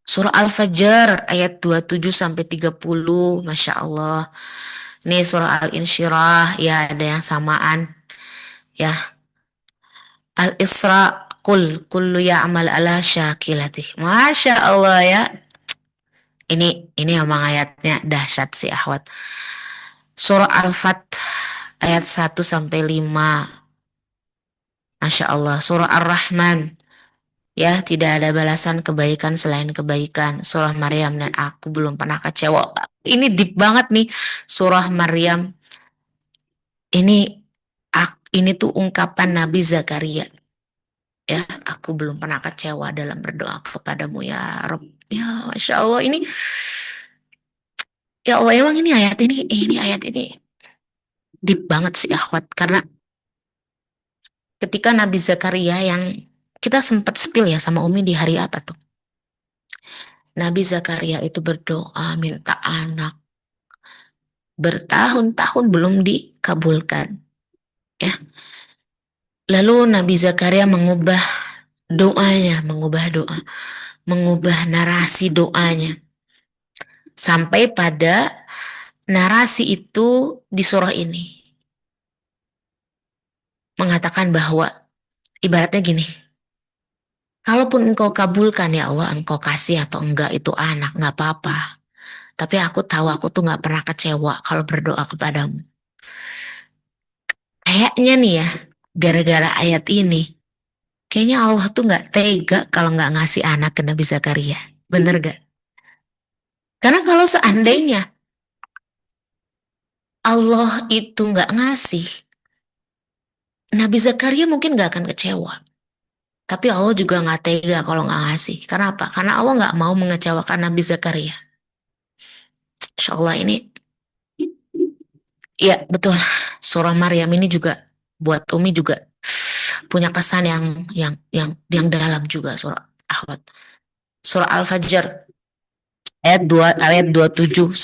Surah Al-Fajr ayat 27-30, Masya Allah. Ini surah Al-Insyirah, ya ada yang samaan. Ya, Al-Isra, kullu ya'mal ala syakilati. Masya Allah ya. Ini memang ayatnya dahsyat sih, akhwat. Surah Al-Fat ayat 1-5. Masya Allah. Surah Ar-Rahman. Ya, tidak ada balasan kebaikan selain kebaikan. Surah Maryam, dan aku belum pernah kecewa. Ini deep banget nih. Surah Maryam. Ini tuh ungkapan Nabi Zakaria. Ya, aku belum pernah kecewa dalam berdoa kepadamu ya Rabb. Ya, Masya Allah, ini ya Allah, emang ini ayat ini deep banget sih, akhwat. Karena ketika Nabi Zakaria, yang kita sempat spill ya sama Umi di hari apa tuh, Nabi Zakaria itu berdoa minta anak bertahun-tahun belum dikabulkan ya. Lalu Nabi Zakaria mengubah doanya, mengubah narasi doanya sampai pada narasi itu di surah ini mengatakan bahwa ibaratnya gini, kalaupun engkau kabulkan ya Allah, engkau kasih atau enggak itu anak, nggak apa-apa. Tapi aku tahu aku tuh nggak pernah kecewa kalau berdoa kepadamu. Kayaknya nih ya, gara-gara ayat ini, kayaknya Allah tuh nggak tega kalau nggak ngasih anak ke Nabi Zakaria. Bener gak? Karena kalau seandainya Allah itu nggak ngasih, Nabi Zakaria mungkin nggak akan kecewa. Tapi Allah juga nggak tega kalau nggak ngasih. Karena apa? Karena Allah nggak mau mengecewakan Nabi Zakaria. Insya Allah ini, ya betul. Surah Maryam ini juga buat Umi juga punya kesan yang dalam juga, surah Ahwat. Surah Al-Fajr ayat 27-30.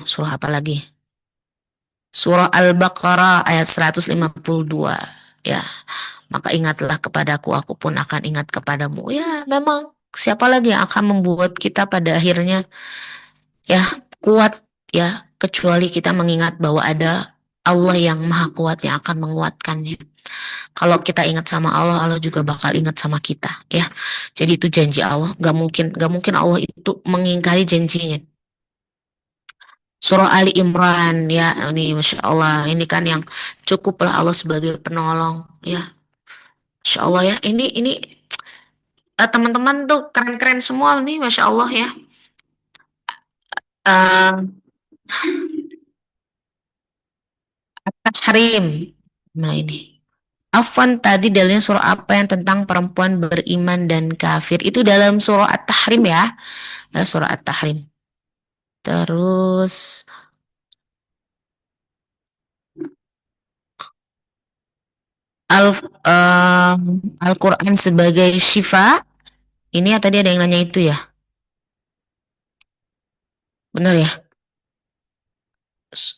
Surah apa lagi? Surah Al-Baqarah ayat 152. Ya, maka ingatlah kepadaku, aku pun akan ingat kepadamu. Ya, memang siapa lagi yang akan membuat kita pada akhirnya ya kuat ya, kecuali kita mengingat bahwa ada Allah yang maha kuat yang akan menguatkannya. Kalau kita ingat sama Allah, Allah juga bakal ingat sama kita, ya. Jadi itu janji Allah, gak mungkin Allah itu mengingkari janjinya. Surah Ali Imran, ya, ini Masya Allah, ini kan yang cukuplah Allah sebagai penolong, ya. Masya Allah ya, ini teman-teman tuh keren-keren semua nih, Masya Allah ya. Eh Tahrim, nah ini. Afwan tadi dalilnya surah apa yang tentang perempuan beriman dan kafir? Itu dalam surah At-Tahrim ya, surah At-Tahrim. Terus Al Al-Quran sebagai syifa. Ini ya tadi ada yang nanya itu ya. Benar ya? S-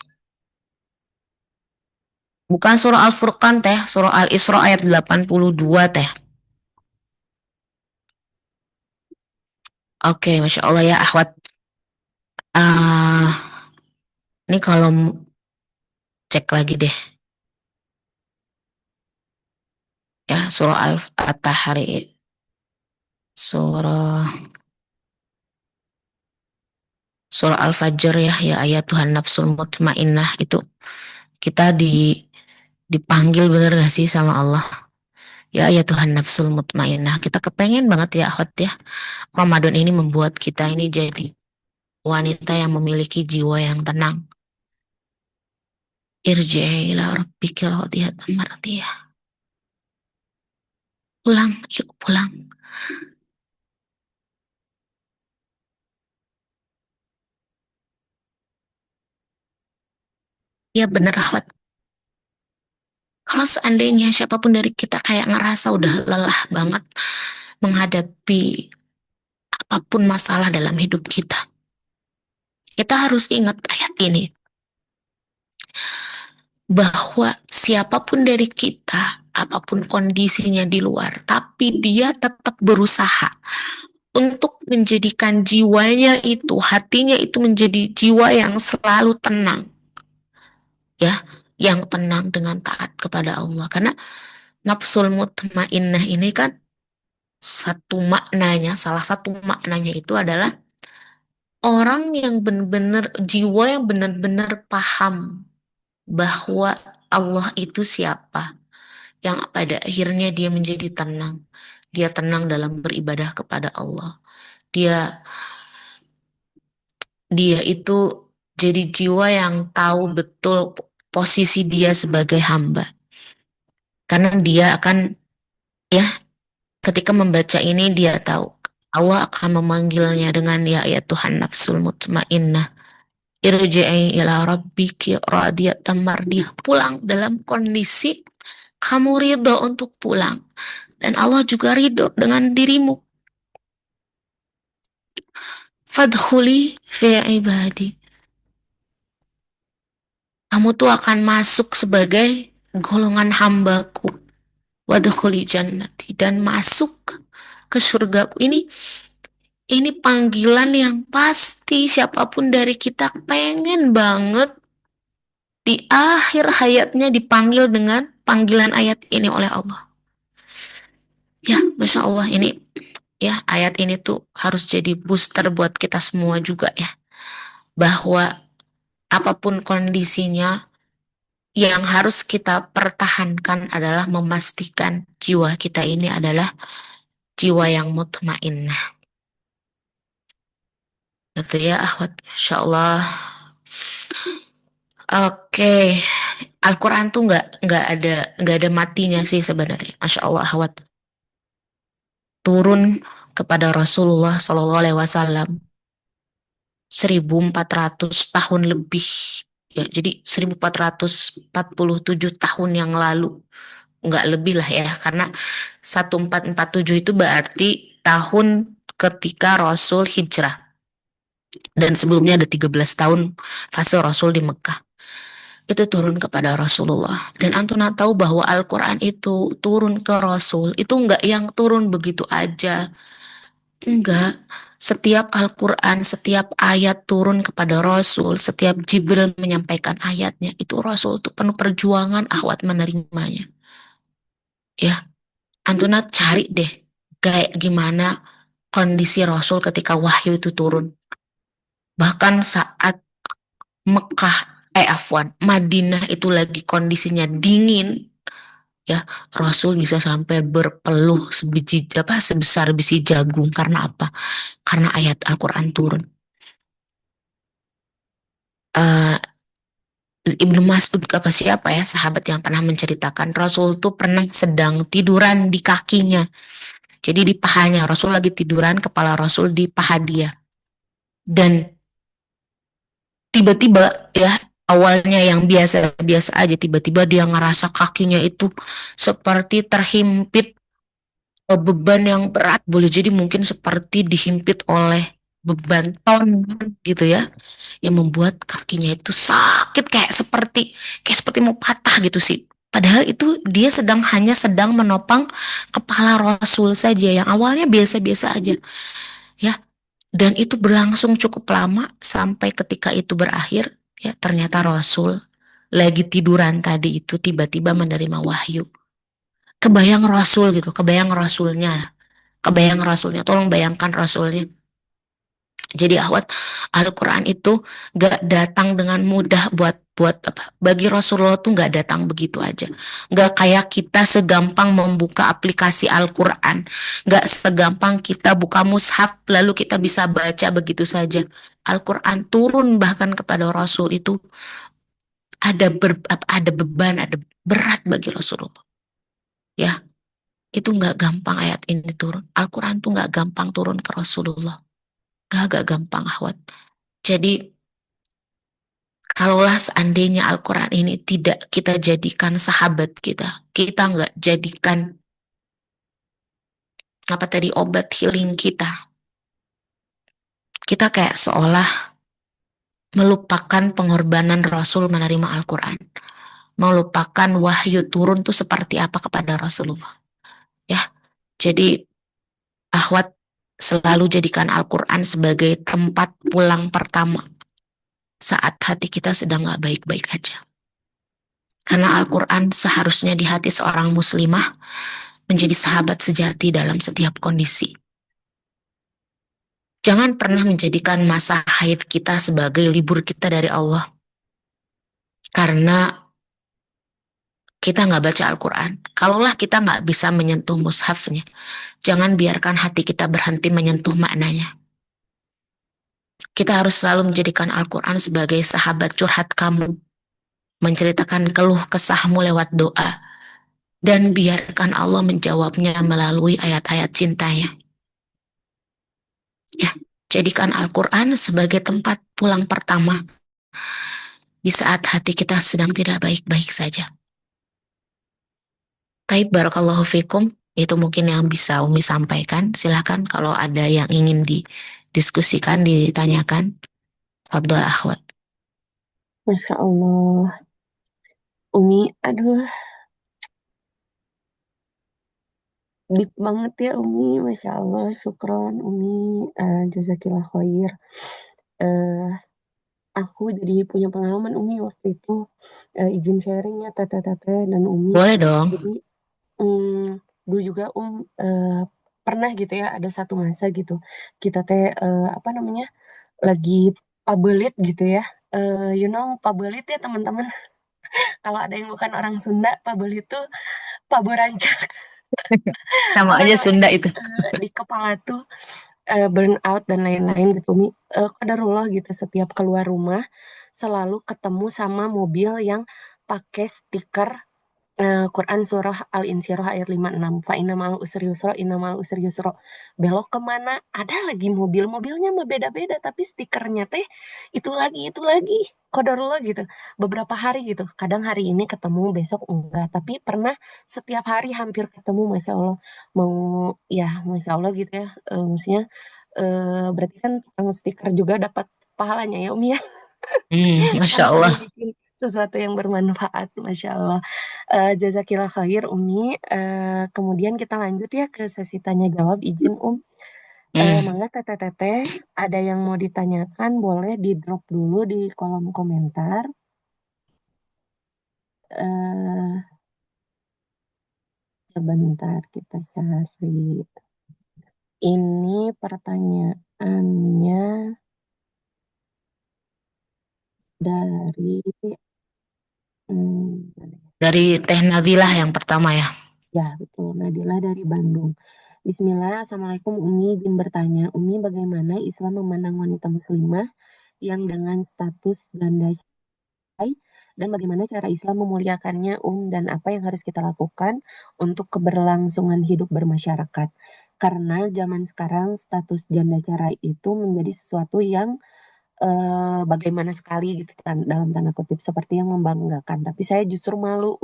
Bukan surah Al-Furqan teh, surah Al-Isra ayat 82 teh. Oke, Masya Allah ya akhwat. Ah, ini kalau cek lagi deh ya surah At-Tahrim. Surah Surah Al-Fajr ya, ya ayat Tuhan nafsul mutmainnah itu kita dipanggil bener gak sih sama Allah? Ya ayat Tuhan nafsul mutmainnah. Kita kepengen banget ya akhwat ya. Ramadan ini membuat kita ini jadi wanita yang memiliki jiwa yang tenang. Irji'i ila rabbika radiyatan mardiyah. Pulang, yuk pulang. Ya bener akhwat. Kalau seandainya siapapun dari kita kayak ngerasa udah lelah banget menghadapi apapun masalah dalam hidup kita, kita harus ingat ayat ini. Bahwa siapapun dari kita, apapun kondisinya di luar, tapi dia tetap berusaha untuk menjadikan jiwanya itu, hatinya itu menjadi jiwa yang selalu tenang, ya, yang tenang dengan taat kepada Allah. Karena nafsul mutmainnah ini kan salah satu maknanya itu adalah orang yang benar-benar, jiwa yang benar-benar paham bahwa Allah itu siapa, yang pada akhirnya dia menjadi tenang. Dia tenang dalam beribadah kepada Allah. Dia dia itu jadi jiwa yang tahu betul posisi dia sebagai hamba. Karena dia akan, ya, ketika membaca ini dia tahu Allah akan memanggilnya dengan ya Tuhan nafsul mutmainnah. Irji'i ila rabbiki radiyatan mardiyah. Pulang dalam kondisi kamu ridho untuk pulang. Dan Allah juga ridho dengan dirimu. Fadkhuli fi ibadi. Kamu tuh akan masuk sebagai golongan hambaku. Wadkhuli jannati. Dan masuk ke surgaku. Ini panggilan yang pasti siapapun dari kita pengen banget di akhir hayatnya dipanggil dengan panggilan ayat ini oleh Allah. Ya, Masya Allah ini, ya, ayat ini tuh harus jadi booster buat kita semua juga ya. Bahwa apapun kondisinya, yang harus kita pertahankan adalah memastikan jiwa kita ini adalah jiwa yang mutmainnah. Gitu ya, akhwat. Masya Allah. Oke, Al-Quran tuh nggak ada matinya sih sebenarnya. Masya Allah, akhwat. Turun kepada Rasulullah Shallallahu Alaihi Wasallam 1400 tahun lebih, ya, jadi 1447 tahun yang lalu, nggak lebih lah ya, karena 1447 itu berarti tahun ketika Rasul hijrah, dan sebelumnya ada 13 tahun fase Rasul di Mekah. Itu turun kepada Rasulullah. Dan Antuna tahu bahwa Al-Quran itu turun ke Rasul, itu nggak yang turun begitu aja. Enggak. Setiap Al-Quran, setiap ayat turun kepada Rasul, setiap Jibril menyampaikan ayatnya, itu Rasul tuh penuh perjuangan akhwat menerimanya. Ya, Antuna cari deh kayak gimana kondisi Rasul ketika wahyu itu turun. Bahkan saat Mekah, Madinah itu lagi kondisinya dingin, ya, Rasul bisa sampai berpeluh sebesar biji jagung. Karena apa? Karena ayat Al-Quran turun. Eh, Ibnu Mas'ud apa siapa ya sahabat yang pernah menceritakan Rasul tuh pernah sedang tiduran di kakinya. Jadi di pahanya Rasul lagi tiduran, kepala Rasul di paha dia. Dan tiba-tiba ya, awalnya yang biasa-biasa aja, tiba-tiba dia ngerasa kakinya itu seperti terhimpit beban yang berat, boleh jadi mungkin seperti dihimpit oleh beban ton gitu ya, yang membuat kakinya itu sakit kayak seperti mau patah gitu sih. Padahal itu dia hanya sedang menopang kepala Rasul saja yang awalnya biasa-biasa aja ya. Dan itu berlangsung cukup lama sampai ketika itu berakhir ya, ternyata Rasul lagi tiduran tadi itu tiba-tiba menerima wahyu. Kebayang Rasul gitu, kebayang Rasulnya, tolong bayangkan Rasulnya. Jadi akhwat, Al-Quran itu gak datang dengan mudah buat buat apa? Bagi Rasulullah tuh gak datang begitu aja. Gak kayak kita segampang membuka aplikasi Al-Quran. Gak segampang kita buka mushaf lalu kita bisa baca begitu saja. Al-Quran turun bahkan kepada Rasul itu ada beban, ada berat bagi Rasulullah. Ya, itu gak gampang ayat ini turun. Al-Quran tuh gak gampang turun ke Rasulullah. Gak gampang akhwat. Jadi kalaulah seandainya Al-Quran ini tidak kita jadikan sahabat kita nggak jadikan obat healing kita kayak seolah melupakan pengorbanan Rasul menerima Al-Quran, melupakan wahyu turun tuh seperti apa kepada Rasulullah. Ya, jadi akhwat selalu jadikan Al-Quran sebagai tempat pulang pertama saat hati kita sedang nggak baik-baik aja. Karena Al-Quran seharusnya di hati seorang muslimah menjadi sahabat sejati dalam setiap kondisi. Jangan pernah menjadikan masa haid kita sebagai libur kita dari Allah. Karena kita nggak baca Al-Quran. Kalaulah kita nggak bisa menyentuh mushafnya, jangan biarkan hati kita berhenti menyentuh maknanya. Kita harus selalu menjadikan Al-Quran sebagai sahabat curhat kamu, menceritakan keluh kesahmu lewat doa, dan biarkan Allah menjawabnya melalui ayat-ayat cintanya. Ya, jadikan Al-Quran sebagai tempat pulang pertama di saat hati kita sedang tidak baik-baik saja. Taib barakallahu fikum, itu mungkin yang bisa Umi sampaikan. Silahkan kalau ada yang ingin didiskusikan, ditanyakan. Fadhal akhwat. Masya Allah. Umi, aduh, deep banget ya Umi. Masya Allah, syukron Umi. Jazakillah khair. Eh, aku jadi punya pengalaman Umi waktu itu. Izin sharing ya Teteh-teteh dan Umi. Boleh dong. Jadi, dulu juga pernah gitu ya, ada satu masa gitu. Kita lagi pabelit gitu ya. Pabelit ya teman-teman. Kalau ada yang bukan orang Sunda, pabelit itu paberancak. Sama Apa aja namanya? Sunda itu. Di kepala tuh burnout dan lain-lain gitu Umi. Qadarullah gitu, setiap keluar rumah selalu ketemu sama mobil yang pakai stiker Quran surah Al-Insyirah ayat 56. Fa inna ma'al usri yusra, inna ma'al usri yusra. Belok kemana? Ada lagi mobilnya mah beda-beda, tapi stikernya teh itu lagi. Qadarullah gitu. Beberapa hari gitu. Kadang hari ini ketemu, besok enggak. Tapi pernah setiap hari hampir ketemu, Masya Allah. Mau, ya Masya Allah gitu ya. Maksudnya, berarti kan tukang stiker juga dapat pahalanya ya Umi ya. Masya Karena Allah. udah bikin sesuatu yang bermanfaat, Masya Allah. Jazakillah khair, Umi. Kemudian kita lanjut ya ke sesi tanya jawab, izin Mangga teteh-teteh, ada yang mau ditanyakan boleh di drop dulu di kolom komentar. Eh, Sebentar kita cari. Ini pertanyaannya dari mana ya? Dari Teh Nadilah yang pertama ya. Ya, betul. Nadila dari Bandung. Bismillah, Assalamualaikum Umi. Izin bertanya, Umi bagaimana Islam memandang wanita muslimah yang dengan status janda cerai dan bagaimana cara Islam memuliakannya dan apa yang harus kita lakukan untuk keberlangsungan hidup bermasyarakat. Karena zaman sekarang status janda cerai itu menjadi sesuatu yang bagaimana sekali gitu dalam tanda kutip seperti yang membanggakan. Tapi saya justru malu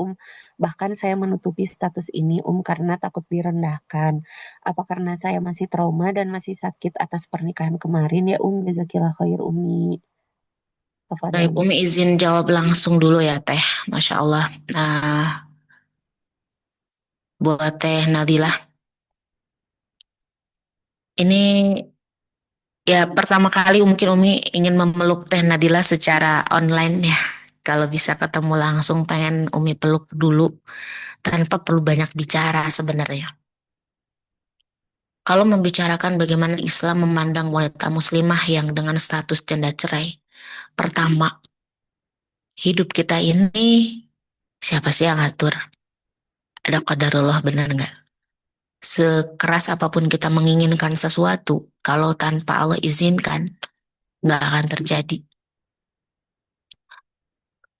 bahkan saya menutupi status ini karena takut direndahkan. Apa karena saya masih trauma dan masih sakit atas pernikahan kemarin ya jazakillah khair Umi. Baik, Tafadhol. Umi izin jawab langsung dulu ya Teh. Masya Allah. Nah, buat Teh Nadilah, ini ya pertama kali mungkin Umi ingin memeluk Teh Nadilah secara online ya. Kalau bisa ketemu langsung pengen Umi peluk dulu tanpa perlu banyak bicara sebenarnya. Kalau membicarakan bagaimana Islam memandang wanita muslimah yang dengan status janda cerai. Pertama, hidup kita ini siapa sih yang ngatur? Ada qadarullah, benar nggak? Sekeras apapun kita menginginkan sesuatu, kalau tanpa Allah izinkan, nggak akan terjadi.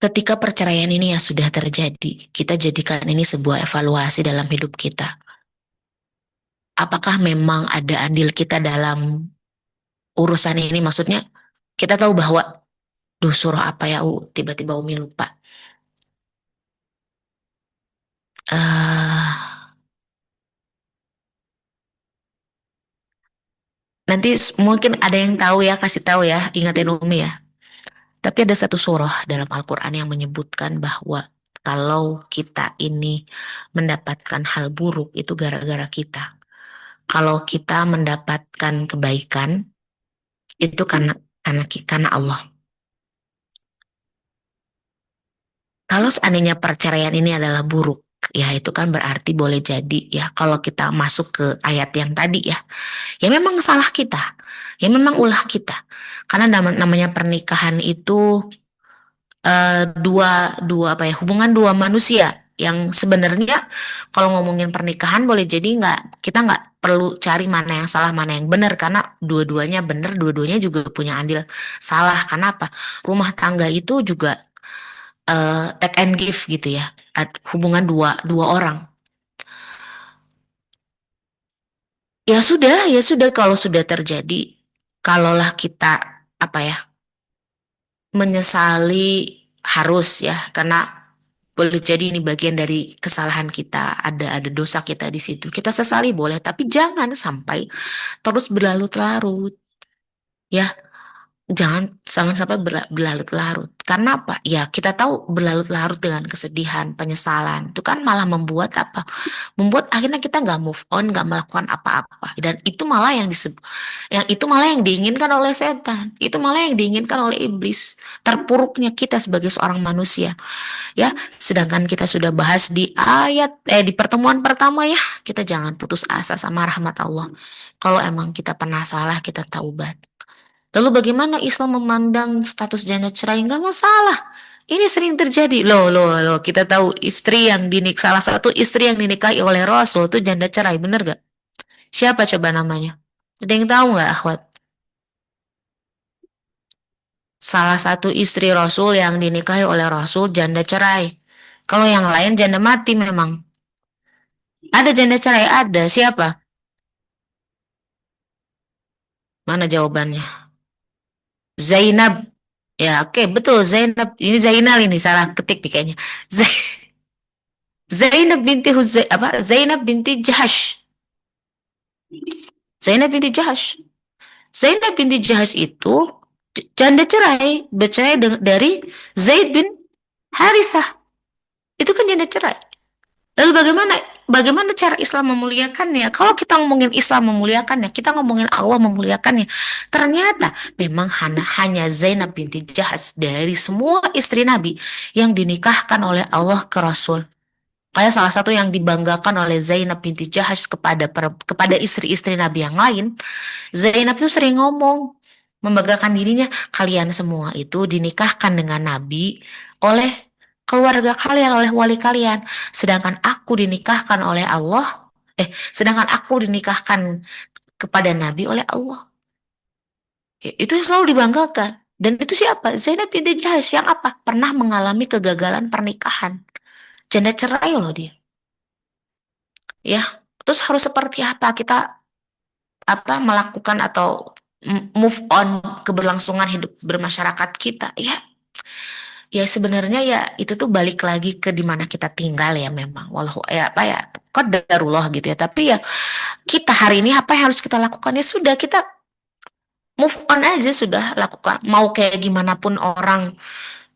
Ketika perceraian ini ya sudah terjadi, kita jadikan ini sebuah evaluasi dalam hidup kita. Apakah memang ada andil kita dalam urusan ini? Maksudnya, kita tahu bahwa, duh surah apa ya, tiba-tiba Umi lupa. eh Nanti mungkin ada yang tahu ya, kasih tahu ya, ingatin Umi ya. Tapi ada satu surah dalam Al-Quran yang menyebutkan bahwa kalau kita ini mendapatkan hal buruk itu gara-gara kita. Kalau kita mendapatkan kebaikan itu karena Allah. Kalau seandainya perceraian ini adalah buruk, ya itu kan berarti boleh jadi ya kalau kita masuk ke ayat yang tadi ya memang salah kita, ya memang ulah kita. Karena namanya pernikahan itu dua apa ya, hubungan dua manusia yang sebenarnya kalau ngomongin pernikahan boleh jadi kita nggak perlu cari mana yang salah mana yang benar karena dua-duanya benar, dua-duanya juga punya andil salah. Kenapa? Rumah tangga itu juga take and give gitu ya, hubungan dua orang. Ya sudah kalau sudah terjadi, kalaulah kita apa ya, menyesali harus ya, karena boleh jadi ini bagian dari kesalahan kita, ada dosa kita di situ. Kita sesali boleh, tapi jangan sampai terus berlarut-larut. Ya, jangan sampai berlarut-larut. Karena apa? Ya, kita tahu berlarut-larut dengan kesedihan, penyesalan. Itu kan malah membuat apa? Membuat akhirnya kita nggak move on, nggak melakukan apa-apa. Dan itu malah itu malah yang diinginkan oleh setan. Itu malah yang diinginkan oleh iblis. Terpuruknya kita sebagai seorang manusia. Ya, sedangkan kita sudah bahas di pertemuan pertama ya, kita jangan putus asa sama rahmat Allah. Kalau emang kita pernah salah, kita taubat. Lalu bagaimana Islam memandang status janda cerai? Nggak masalah. Ini sering terjadi. Loh, kita tahu salah satu istri yang dinikahi oleh Rasul itu janda cerai, bener gak? Siapa coba namanya? Ada yang tahu nggak, akhwat? Salah satu istri Rasul yang dinikahi oleh Rasul janda cerai. Kalau yang lain janda mati memang. Ada janda cerai, ada. Siapa? Mana jawabannya? Zainab. Ya, oke, betul Zainab. Ini Zainal ini salah ketik nih kayaknya. Zainab binti Zainab binti Jahash. Zainab binti Jahash. Zainab binti Jahash itu janda cerai, bercerai dari Zaid bin Harithah. Itu kan janda cerai. Lalu bagaimana cara Islam memuliakannya? Kalau kita ngomongin Islam memuliakannya, kita ngomongin Allah memuliakannya. Ternyata memang hanya Zainab binti Jahash dari semua istri Nabi yang dinikahkan oleh Allah ke Rasul. Kayak salah satu yang dibanggakan oleh Zainab binti Jahash kepada istri-istri Nabi yang lain, Zainab itu sering ngomong, membanggakan dirinya, kalian semua itu dinikahkan dengan Nabi oleh keluarga kalian, oleh wali kalian. Sedangkan aku dinikahkan oleh Allah, sedangkan aku dinikahkan kepada Nabi oleh Allah. Itu yang selalu dibanggakan. Dan itu siapa? Zainab binti Jahash yang apa? Pernah mengalami kegagalan pernikahan. Janda cerai loh dia. Ya, terus harus seperti apa kita melakukan atau move on keberlangsungan hidup bermasyarakat kita? Ya sebenarnya ya itu tuh balik lagi ke di mana kita tinggal ya memang. Walau qadarullah gitu ya. Tapi ya kita hari ini apa yang harus kita lakukan ya sudah kita move on aja sudah lakukan. Mau kayak gimana pun orang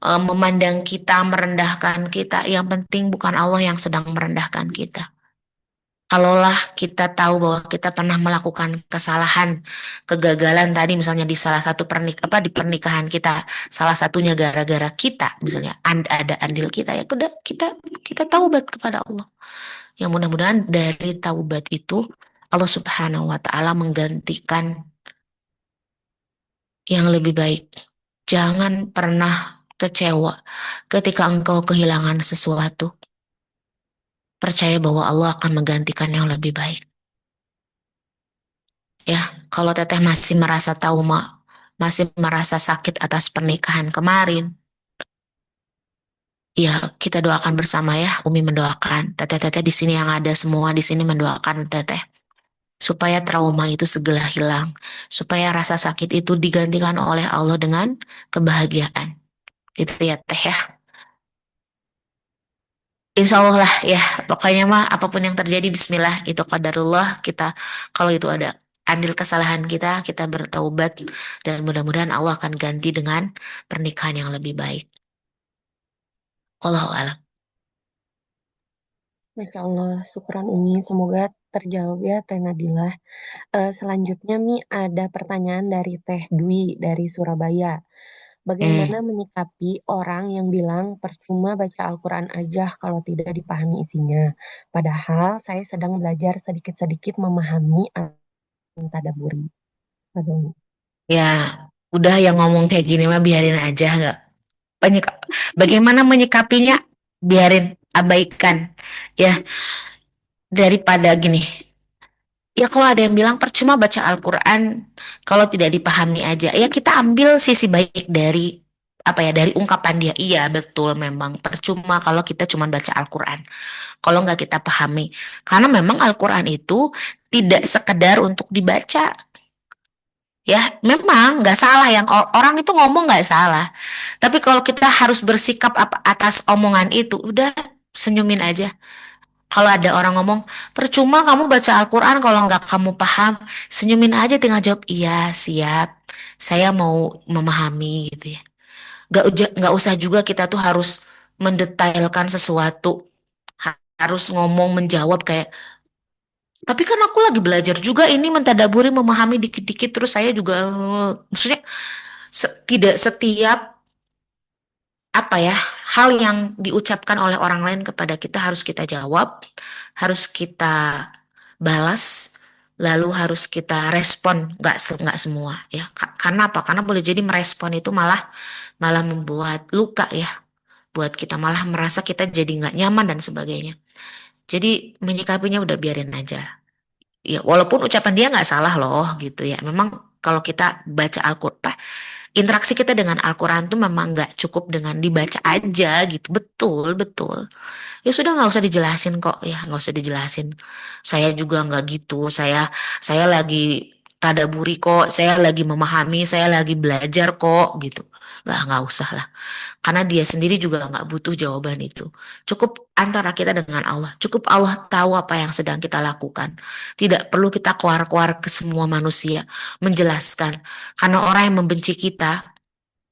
memandang kita, merendahkan kita, yang penting bukan Allah yang sedang merendahkan kita. Kalaulah kita tahu bahwa kita pernah melakukan kesalahan, kegagalan tadi misalnya di salah satu di pernikahan kita, salah satunya gara-gara kita, misalnya ada andil kita, ya udah kita taubat kepada Allah. Yang mudah-mudahan dari taubat itu Allah Subhanahu wa taala menggantikan yang lebih baik. Jangan pernah kecewa ketika engkau kehilangan sesuatu. Percaya bahwa Allah akan menggantikan yang lebih baik. Ya, kalau teteh masih merasa trauma, masih merasa sakit atas pernikahan kemarin, ya kita doakan bersama ya. Umi mendoakan, teteh-teteh di sini yang ada semua di sini mendoakan teteh supaya trauma itu segera hilang, supaya rasa sakit itu digantikan oleh Allah dengan kebahagiaan. Itu ya teh ya. Insya Allah lah ya, pokoknya mah apapun yang terjadi Bismillah, itu qadarullah. Kita kalau itu ada andil kesalahan kita bertaubat dan mudah-mudahan Allah akan ganti dengan pernikahan yang lebih baik. Wallahu a'lam. Masya Allah, syukuran Umi. Semoga terjawab ya Teh Nabila. Selanjutnya Mi ada pertanyaan dari Teh Dwi dari Surabaya. Bagaimana menyikapi orang yang bilang percuma baca Al-Quran aja kalau tidak dipahami isinya? Padahal saya sedang belajar sedikit-sedikit memahami tadabburi. Aduh. Ya, udah yang ngomong kayak gini mah biarin aja nggak. Bagaimana menyikapinya? Biarin, abaikan. Ya, daripada gini. Ya kalau ada yang bilang percuma baca Al-Quran kalau tidak dipahami aja. Ya kita ambil sisi baik dari dari ungkapan dia. Iya betul memang percuma kalau kita cuma baca Al-Quran. Kalau nggak kita pahami. Karena memang Al-Quran itu tidak sekedar untuk dibaca. Ya memang nggak salah yang orang itu ngomong nggak salah. Tapi kalau kita harus bersikap atas omongan itu, udah senyumin aja. Kalau ada orang ngomong, percuma kamu baca Al-Quran kalau nggak kamu paham, senyumin aja tinggal jawab, iya siap, saya mau memahami gitu ya. Nggak usah juga kita tuh harus mendetailkan sesuatu, harus ngomong menjawab kayak, tapi kan aku lagi belajar juga ini mentadaburi memahami dikit-dikit terus saya juga, maksudnya tidak setiap hal yang diucapkan oleh orang lain kepada kita harus kita jawab, harus kita balas, lalu harus kita respon, nggak semua ya. Karena apa? Karena boleh jadi merespon itu malah membuat luka ya, buat kita malah merasa kita jadi nggak nyaman dan sebagainya. Jadi menyikapinya udah biarin aja. Ya walaupun ucapan dia nggak salah loh gitu ya. Memang kalau kita baca Al-Quran, interaksi kita dengan Al-Quran tuh memang nggak cukup dengan dibaca aja gitu. Betul, betul. Ya sudah nggak usah dijelasin kok ya, nggak usah dijelasin. Saya juga nggak gitu. Saya lagi tadaburi kok, saya lagi memahami, saya lagi belajar kok gitu. Nggak usah lah. Karena dia sendiri juga nggak butuh jawaban itu. Cukup antara kita dengan Allah. Cukup Allah tahu apa yang sedang kita lakukan. Tidak perlu kita keluar-keluar ke semua manusia menjelaskan. Karena orang yang membenci kita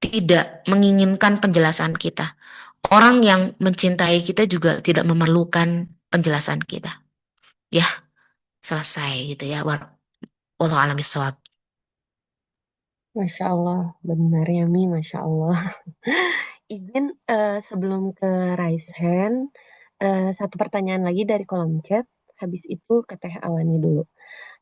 tidak menginginkan penjelasan kita. Orang yang mencintai kita juga tidak memerlukan penjelasan kita. Ya, selesai gitu ya. Wallahu a'lam bishawab. Masya Allah, benar ya Mi, Masya Allah. Izin sebelum ke raise hand, satu pertanyaan lagi dari kolom chat, habis itu ke Teh Awani dulu.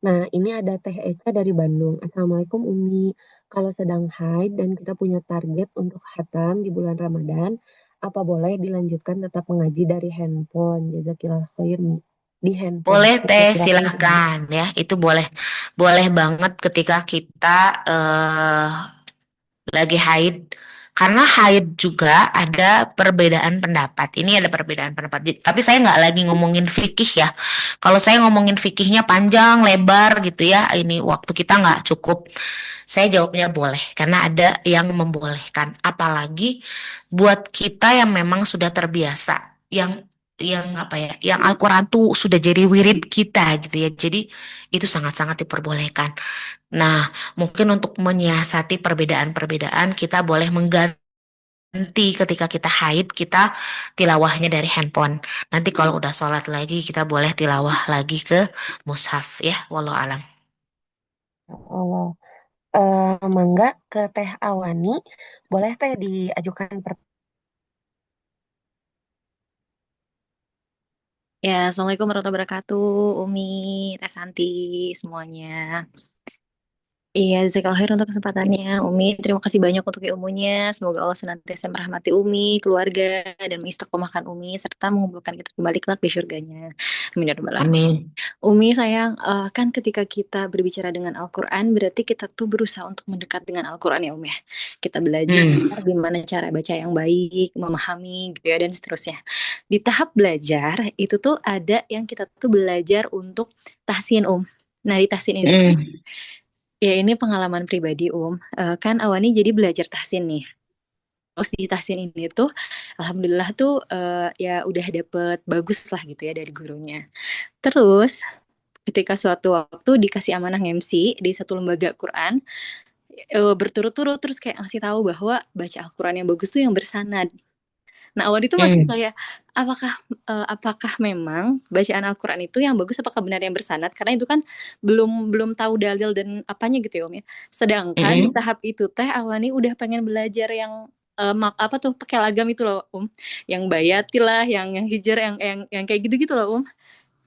Nah, ini ada Teh Eca dari Bandung. Assalamualaikum Umi. Kalau sedang haid dan kita punya target untuk khatam di bulan Ramadan, apa boleh dilanjutkan tetap mengaji dari handphone? Jazakillah khair Mi. Di handphone. Boleh Teh, Silakan. silahkan ya. Itu boleh. Boleh banget ketika kita lagi haid. Karena haid juga ada perbedaan pendapat. Ini ada perbedaan pendapat. Tapi saya nggak lagi ngomongin fikih ya. Kalau saya ngomongin fikihnya panjang, lebar gitu ya. Ini waktu kita nggak cukup. Saya jawabnya boleh. Karena ada yang membolehkan. Apalagi buat kita yang memang sudah terbiasa. Yang apa ya? Yang Al-Quran tuh sudah jadi wirid kita gitu ya. Jadi itu sangat-sangat diperbolehkan. Nah, mungkin untuk menyiasati perbedaan-perbedaan, kita boleh mengganti ketika kita haid, kita tilawahnya dari handphone. Nanti kalau udah sholat lagi, kita boleh tilawah lagi ke mushaf ya, wallahu alam. Allah. Mangga ke Teh Awani, boleh Teh diajukan Ya, Assalamualaikum warahmatullahi wabarakatuh, Umi, Teh Santi, semuanya. Iya, jazakallahu khair untuk kesempatannya, Umi. Terima kasih banyak untuk ilmunya. Semoga Allah senantiasa merahmati Umi, keluarga, dan mengistiqomahkan Umi, serta mengumpulkan kita kembali kelak di surganya. Amin ya rabbal alamin. Amin. Umi sayang, kan ketika kita berbicara dengan Al-Quran, berarti kita tuh berusaha untuk mendekat dengan Al-Quran ya Umi ya. Kita belajar gimana cara baca yang baik, memahami gitu ya, dan seterusnya. Di tahap belajar, itu tuh ada yang kita tuh belajar untuk tahsin Nah di tahsin ini, ya ini pengalaman pribadi kan Awani jadi belajar tahsin nih. Terus di tahsin ini tuh, alhamdulillah tuh ya udah dapet bagus lah gitu ya dari gurunya. Terus ketika suatu waktu dikasih amanah MC di satu lembaga Quran, berturut-turut terus kayak ngasih tahu bahwa baca Al-Quran yang bagus tuh yang bersanad. Nah awal itu masih kayak apakah memang bacaan Al-Quran itu yang bagus, apakah benar yang bersanad? Karena itu kan belum tahu dalil dan apanya gitu ya Om ya. Sedangkan di tahap itu Teh Awani udah pengen belajar yang apa tuh pakai lagam itu loh yang bayati lah, yang hijr, yang kayak gitu-gitu loh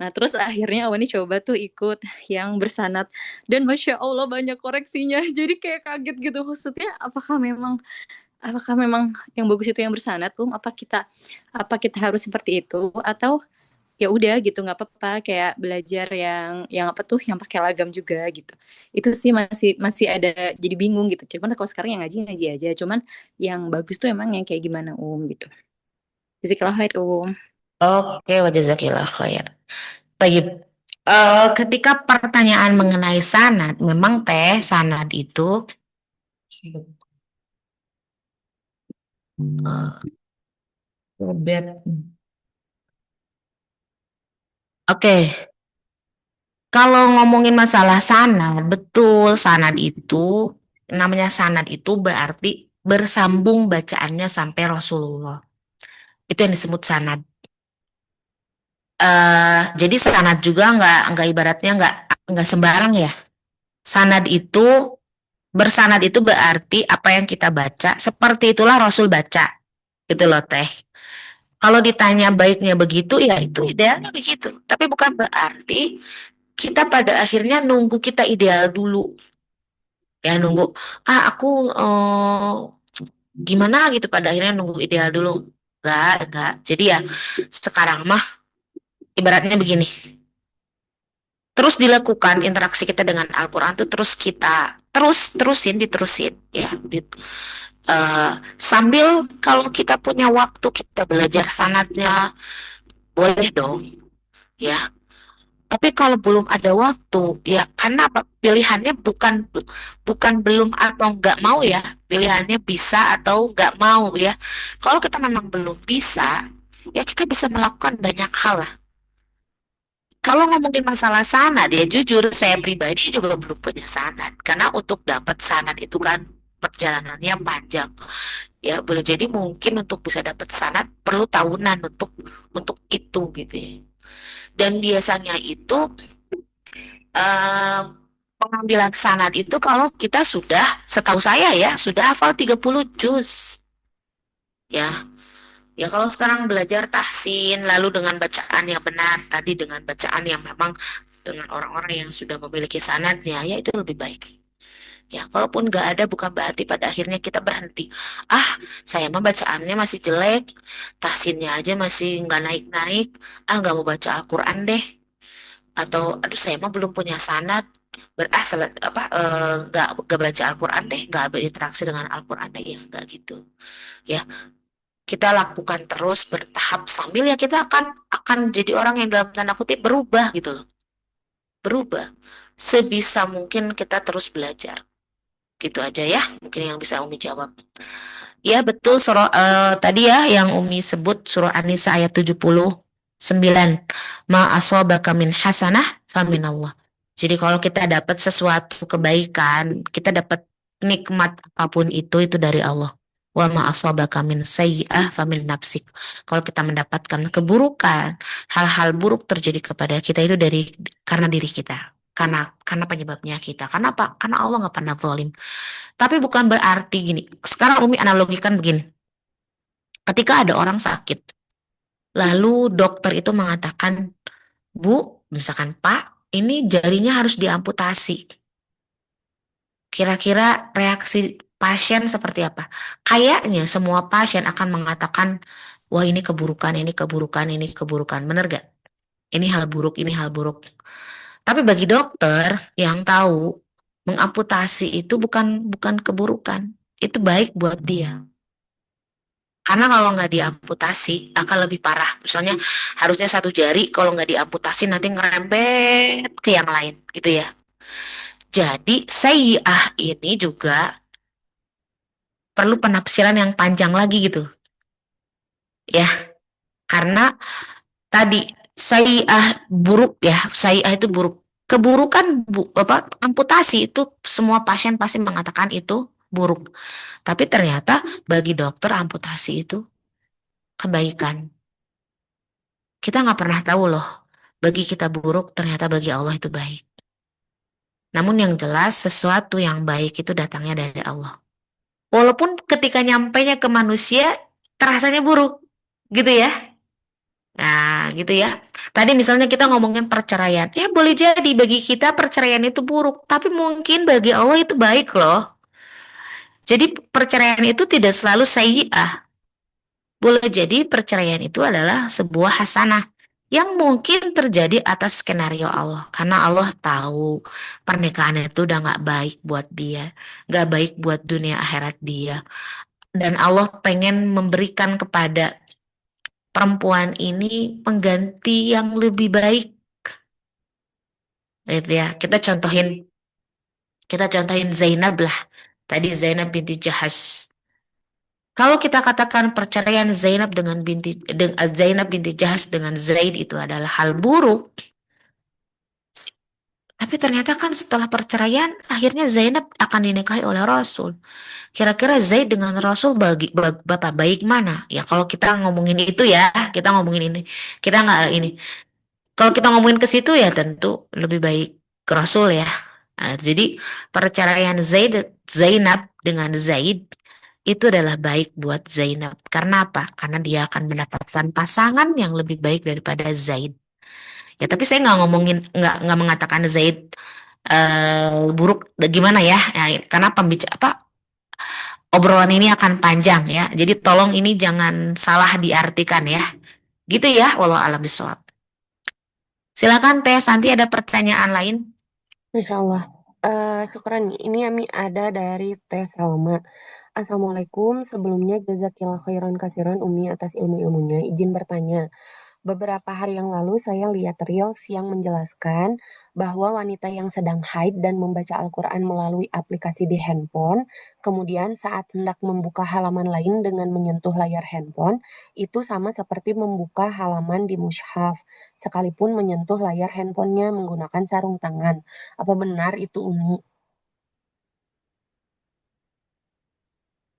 Nah terus akhirnya Awani coba tuh ikut yang bersanad dan Masya Allah banyak koreksinya. Jadi kayak kaget gitu, maksudnya apakah memang yang bagus itu yang bersanad apa kita harus seperti itu, atau ya udah gitu nggak apa-apa kayak belajar yang apa tuh yang pakai lagam juga gitu. Itu sih masih ada, jadi bingung gitu. Cuman kalau sekarang yang ngaji aja, cuman yang bagus tuh emang yang kayak gimana gitu. Jazakallahu khair Oke, wajazakillah khair. Baik, ketika pertanyaan mengenai sanad, memang Teh sanad itu Oke, kalau ngomongin masalah sanad, betul sanad itu namanya sanad itu berarti bersambung bacaannya sampai Rasulullah. Itu yang disebut sanad. Jadi sanad juga nggak ibaratnya nggak sembarang ya. Sanad itu bersanad itu berarti apa yang kita baca seperti itulah Rasul baca. Gitu loh Teh. Kalau ditanya baiknya begitu ya itu idealnya begitu. Tapi bukan berarti kita pada akhirnya nunggu kita ideal dulu. Ya nunggu aku gimana gitu pada akhirnya nunggu ideal dulu. Enggak. Jadi ya sekarang mah ibaratnya begini. Terus dilakukan interaksi kita dengan Al-Quran tuh terus kita diterusin ya sambil kalau kita punya waktu kita belajar sanadnya boleh dong ya. Tapi kalau belum ada waktu ya karena apa, pilihannya bukan belum atau nggak mau ya, pilihannya bisa atau nggak mau ya. Kalau kita memang belum bisa ya kita bisa melakukan banyak hal lah. Kalau ngomongin masalah sanad ya jujur saya pribadi juga belum punya sanad karena untuk dapat sanad itu kan perjalanannya panjang ya, boleh jadi mungkin untuk bisa dapat sanad perlu tahunan untuk itu gitu ya. Dan biasanya itu eh, pengambilan sanad itu kalau kita sudah, setahu saya ya, sudah hafal 30 juz. Ya, ya kalau sekarang belajar tahsin lalu dengan bacaan yang benar, tadi dengan bacaan yang memang dengan orang-orang yang sudah memiliki sanadnya, ya itu lebih baik. Ya, kalaupun nggak ada bukan berarti pada akhirnya kita berhenti. Ah, saya mah bacaannya masih jelek, tahsinnya aja masih nggak naik-naik. Ah, nggak mau baca Al-Quran deh. Atau, aduh saya mah belum punya sanad. Nggak baca Al-Quran deh, nggak berinteraksi dengan Al-Quran deh, ya nggak gitu. Ya, kita lakukan terus bertahap sambil ya kita akan jadi orang yang dalam tanda kutip berubah gitu loh. Berubah. Sebisa mungkin kita terus belajar. Gitu aja ya, mungkin yang bisa Umi jawab. Ya betul surah tadi ya yang Umi sebut surah An-Nisa ayat 79. Ma aswabaka min hasanah faminallah. Jadi kalau kita dapat sesuatu kebaikan, kita dapat nikmat apapun itu dari Allah. Wa ma aswabaka min sayyi'ah famin nafsik. Kalau kita mendapatkan keburukan, hal-hal buruk terjadi kepada kita itu karena diri kita. Karena penyebabnya kita. Karena apa? Karena Allah nggak pernah zalim. Tapi bukan berarti gini. Sekarang Umi analogikan begini. Ketika ada orang sakit, lalu dokter itu mengatakan, Bu, misalkan Pak, ini jarinya harus diamputasi. Kira-kira reaksi pasien seperti apa? Kayaknya semua pasien akan mengatakan, wah ini keburukan, ini keburukan, ini keburukan. Bener gak? Ini hal buruk, ini hal buruk. Tapi bagi dokter yang tahu, mengamputasi itu bukan keburukan. Itu baik buat dia. Karena kalau nggak diamputasi akan lebih parah. Misalnya harusnya satu jari, kalau nggak diamputasi nanti ngerembet ke yang lain, gitu ya. Jadi sayyi'ah ini juga perlu penafsiran yang panjang lagi gitu, ya. Karena tadi sayyi'ah buruk ya, sayyi'ah itu buruk. Keburukan amputasi itu semua pasien pasti mengatakan itu buruk. Tapi ternyata bagi dokter amputasi itu kebaikan. Kita nggak pernah tahu loh, bagi kita buruk, ternyata bagi Allah itu baik. Namun yang jelas, sesuatu yang baik itu datangnya dari Allah. Walaupun ketika nyampainya ke manusia, terasanya buruk. Gitu ya. Nah, gitu ya. Tadi misalnya kita ngomongin perceraian. Ya boleh jadi bagi kita perceraian itu buruk. Tapi mungkin bagi Allah itu baik loh. Jadi perceraian itu tidak selalu sayyi'ah. Boleh jadi perceraian itu adalah sebuah hasanah yang mungkin terjadi atas skenario Allah. Karena Allah tahu pernikahan itu udah gak baik buat dia, gak baik buat dunia akhirat dia. Dan Allah pengen memberikan kepada perempuan ini pengganti yang lebih baik. Gitu ya. Kita contohin Zainab lah. Tadi Zainab binti Jahash. Kalau kita katakan perceraian Zainab binti Jahash dengan Zaid itu adalah hal buruk, tapi ternyata kan setelah perceraian akhirnya Zainab akan dinikahi oleh Rasul. Kira-kira Zaid dengan Rasul bapak baik mana? Ya kalau kita ngomongin itu ya, kita ngomongin ini. Kita nggak ini. Kalau kita ngomongin ke situ ya tentu lebih baik ke Rasul ya. Nah, jadi perceraian Zainab dengan Zaid itu adalah baik buat Zainab. Karena apa? Karena dia akan mendapatkan pasangan yang lebih baik daripada Zaid. Ya, tapi saya nggak mengatakan Zaid buruk gimana ya? Karena obrolan ini akan panjang ya. Jadi tolong ini jangan salah diartikan ya. Gitu ya, walau alam bisawab. Silakan Teh Santi ada pertanyaan lain? Masya Allah. Syukran nih. Ini Ami ada dari Teh Salma. Assalamualaikum. Sebelumnya jazakillah khairan kasiran Umi atas ilmu-ilmunya. Izin bertanya. Beberapa hari yang lalu saya lihat Reels yang menjelaskan bahwa wanita yang sedang haid dan membaca Al-Quran melalui aplikasi di handphone, kemudian saat hendak membuka halaman lain dengan menyentuh layar handphone, itu sama seperti membuka halaman di mushaf, sekalipun menyentuh layar handphonenya menggunakan sarung tangan. Apa benar itu Umi?